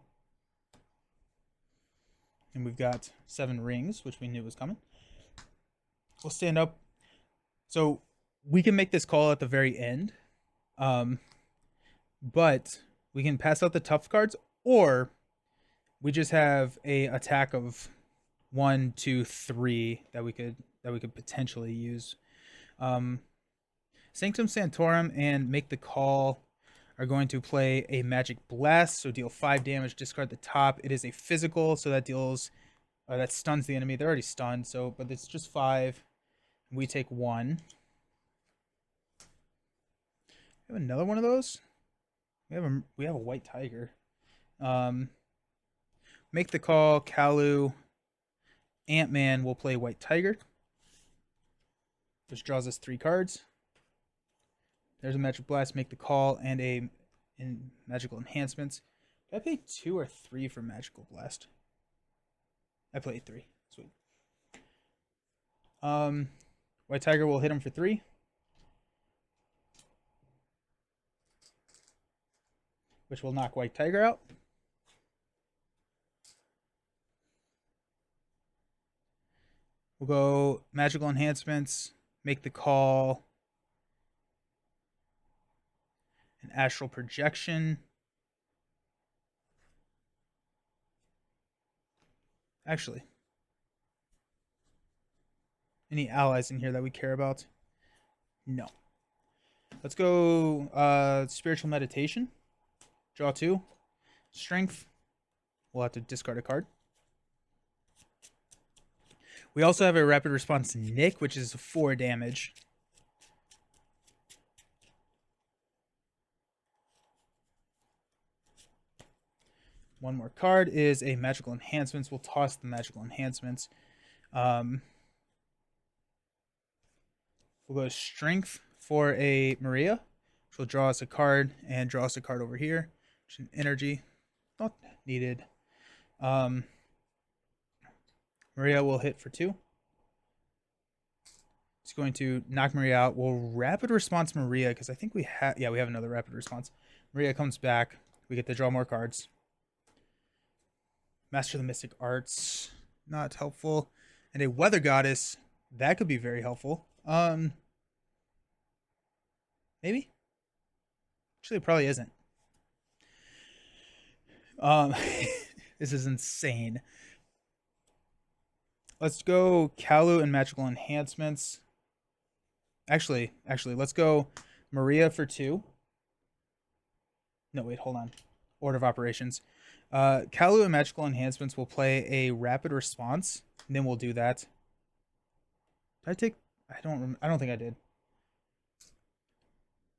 And we've got 7 rings, which we knew was coming. We'll stand up. So we can make this call at the very end. But we can pass out the tough cards, or we just have a attack of 1, 2, 3 that we could potentially use. Sanctum Sanctorum and Make the Call are going to play a Magic Blast, so deal 5 damage, discard the top. It is a physical, so that deals that stuns the enemy. They're already stunned, so but it's just 5. We take 1. We have another one of those. We have a white tiger. Make the Call, Kalu, Ant-Man will play white tiger, which draws us 3 cards. There's a Magic Blast, Make the Call, and Magical Enhancements. Did I pay 2 or 3 for Magical Blast? I played 3. Sweet. White Tiger will hit him for 3. Which will knock White Tiger out. We'll go Magical Enhancements, Make the Call, an Astral Projection. Actually, any allies in here that we care about? No. Let's go Spiritual Meditation. Draw 2. Strength. We'll have to discard a card. We also have a Rapid Response Nick, which is 4 damage. one more card is a magical enhancements. We'll toss the magical enhancements. We'll go to strength for a Maria, which will draw us a card and draw us a card over here. Which is an energy. Not needed. Maria will hit for 2. It's going to knock Maria out. We'll rapid response Maria because I think we have. Yeah, we have another rapid response. Maria comes back. We get to draw more cards. Master the Mystic Arts, not helpful. And a Weather Goddess, that could be very helpful. Maybe. Actually, it probably isn't. This is insane. Let's go Kalu and magical enhancements. Actually, let's go Maria for 2. No, wait, hold on. Order of operations. Kalu and magical enhancements will play a rapid response, and then we'll do that. Did I take? I don't think I did.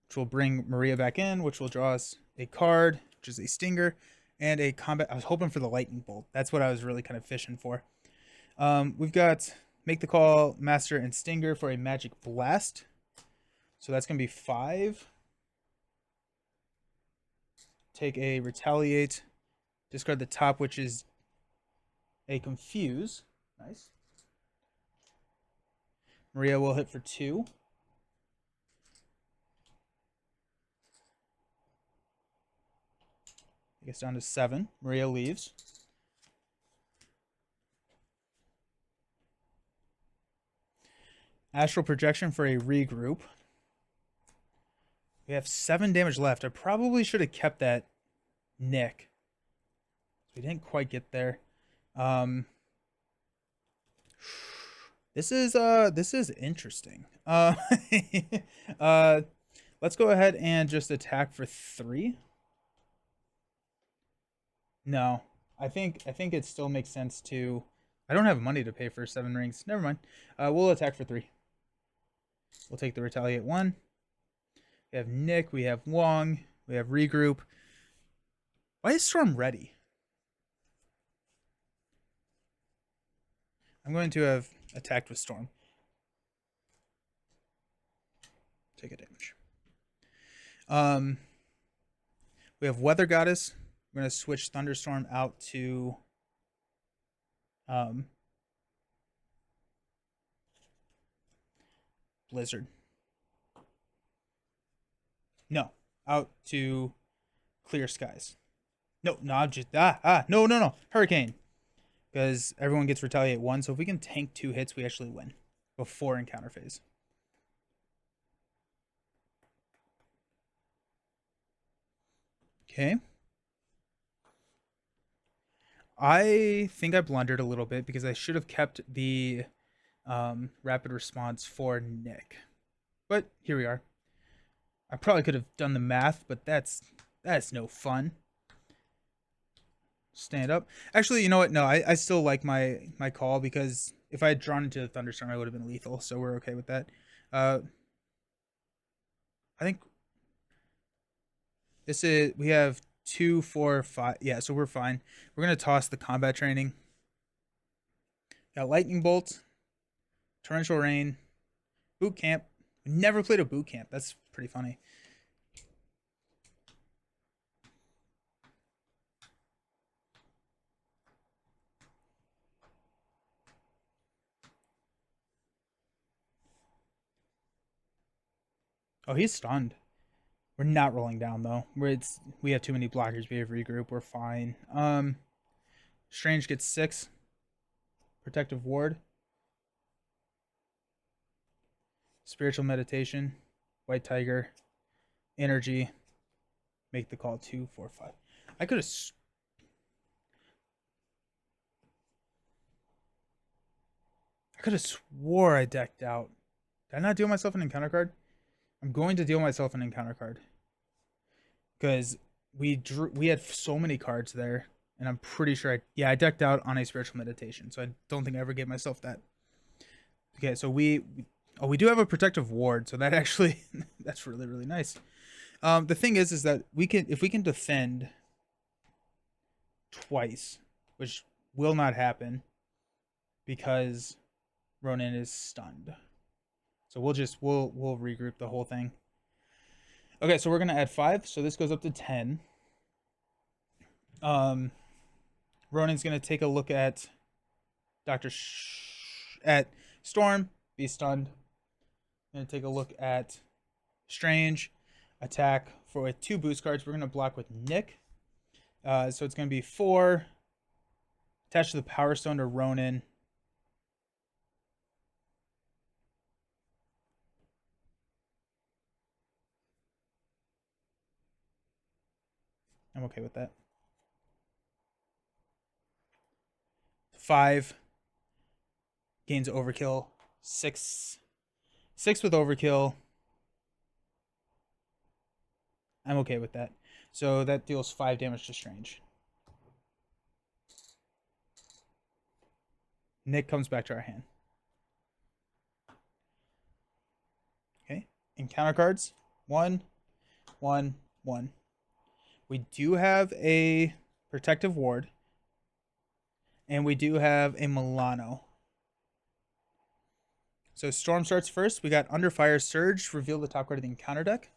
Which will bring Maria back in, which will draw us a card, which is a Stinger, and a combat. I was hoping for the Lightning Bolt. That's what I was really kind of fishing for. We've got Make the Call, Master, and Stinger for a Magic Blast. So that's going to be 5. Take a Retaliate. Discard the top, which is a Confuse. Nice. Maria will hit for 2. It gets down to 7. Maria leaves. Astral Projection for a regroup. We have 7 damage left. I probably should have kept that Nick. We didn't quite get there. This is interesting. Let's go ahead and just attack for 3. No, I think it still makes sense to. I don't have money to pay for 7 rings. Never mind. We'll attack for 3. We'll take the Retaliate 1. We have Nick. We have Wong. We have Regroup. Why is Storm ready? I'm going to have attacked with Storm. Take a damage. We have Weather Goddess. We're going to switch Thunderstorm out to Blizzard. No, out to Clear Skies. No, I'm just no. Hurricane. Because everyone gets Retaliate 1, so if we can tank 2 hits, we actually win before encounter phase. Okay. I think I blundered a little bit because I should have kept the rapid response for Nick. But here we are. I probably could have done the math, but that's no fun. Stand up. Actually, you know what? No, I still like my call because if I had drawn into the Thunderstorm, I would have been lethal, so we're okay with that. I think this is, we have 2, 4, 5. Yeah, so we're fine. We're going to toss the combat training. Got Lightning Bolt, Torrential Rain, Boot Camp. Never played a boot camp. That's pretty funny. Oh, he's stunned. We're not rolling down though. We have too many blockers. We have regroup. We're fine. Strange gets 6. Protective Ward. Spiritual Meditation. White Tiger. Energy. Make the Call 2, 4, 5. I could have swore I decked out. Did I not deal myself an encounter card? I'm going to deal myself an encounter card. Because we had so many cards there. And I'm pretty sure I decked out on a Spiritual Meditation. So I don't think I ever gave myself that. Okay, so we do have a Protective Ward. So that actually, that's really, really nice. The thing is that if we can defend twice, which will not happen because Ronan is stunned. So we'll regroup the whole thing. Okay, so we're gonna add 5, so this goes up to 10. Ronan's gonna take a look at at Storm, be stunned. Gonna take a look at Strange, attack for with 2 boost cards. We're gonna block with Nick. So it's gonna be 4 attached to the Power Stone to Ronan. I'm okay with that. 5 gains overkill. 6 with overkill. I'm okay with that. So that deals 5 damage to Strange. Nick comes back to our hand. Okay. Encounter cards. 1, 1, 1. We do have a Protective Ward. And we do have a Milano. So Storm starts first. We got Under Fire Surge. Reveal the top card of the encounter deck.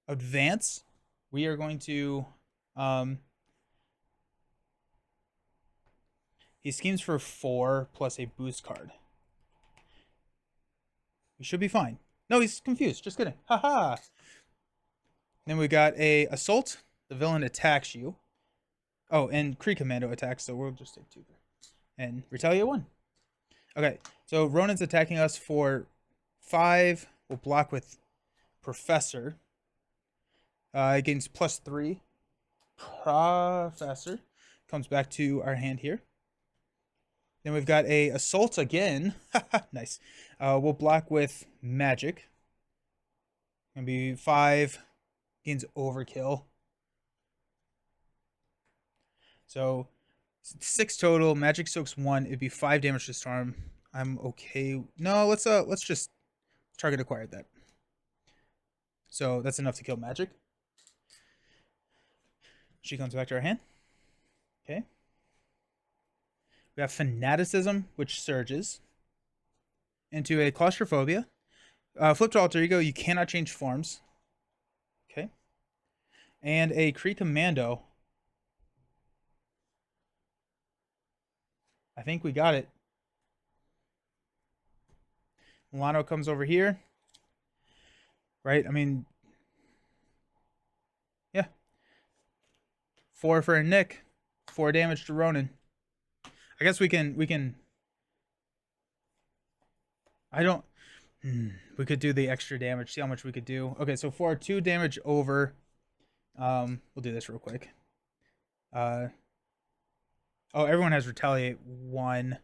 Advance. We are going to... he schemes for 4 plus a boost card. We should be fine. No, he's confused. Just kidding. Haha. Then we got a Assault. The villain attacks you. Oh, and Kree Commando attacks, so we'll just take 2. And Retaliate 1. Okay, so Ronan's attacking us for 5. We'll block with Professor. It gains +3. Professor comes back to our hand here. Then we've got a Assault again. Nice. We'll block with Magic. Gonna be 5. Gains Overkill. So 6 total. Magic soaks 1. It'd be 5 damage to Storm. I'm okay. No, let's just target acquired that. So that's enough to kill Magic. She comes back to our hand. Okay. We have Fanaticism, which surges into a Claustrophobia. Flip to Alter Ego. You cannot change forms. Okay. And a Kree Commando. I think we got it. Milano comes over here. Right? I mean, yeah. 4 for a Nick. 4 damage to Ronan. I guess we can. I don't. We could do the extra damage. See how much we could do. Okay, so for 2 damage over. We'll do this real quick. Oh, everyone has Retaliate 1.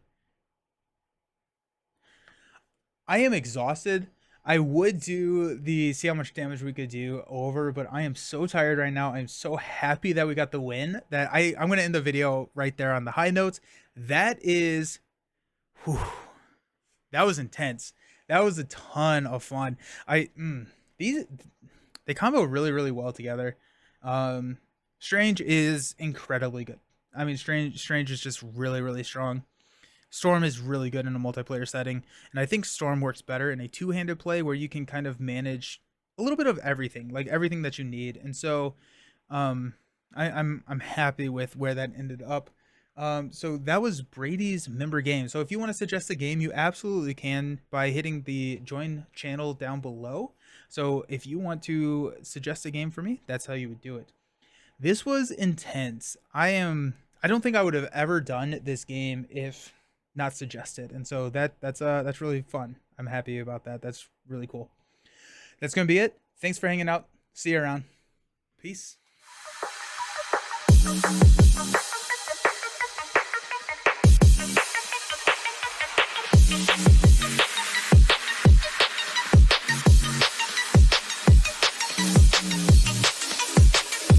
I am exhausted. I would do the see how much damage we could do over, but I am so tired right now. I'm so happy that we got the win that I'm going to end the video right there on the high notes. That is, whew, that was intense. That was a ton of fun. They combo really, really well together. Strange is incredibly good. I mean, Strange is just really, really strong. Storm is really good in a multiplayer setting, and I think Storm works better in a 2-handed play where you can kind of manage a little bit of everything, like everything that you need. And so, I'm happy with where that ended up. So that was Brady's member game. So if you want to suggest a game, you absolutely can by hitting the join channel down below. So if you want to suggest a game for me, that's how you would do it. This was intense. I don't think I would have ever done this game if not suggested. And so that's really fun. I'm happy about that. That's really cool. That's going to be it. Thanks for hanging out. See you around. Peace.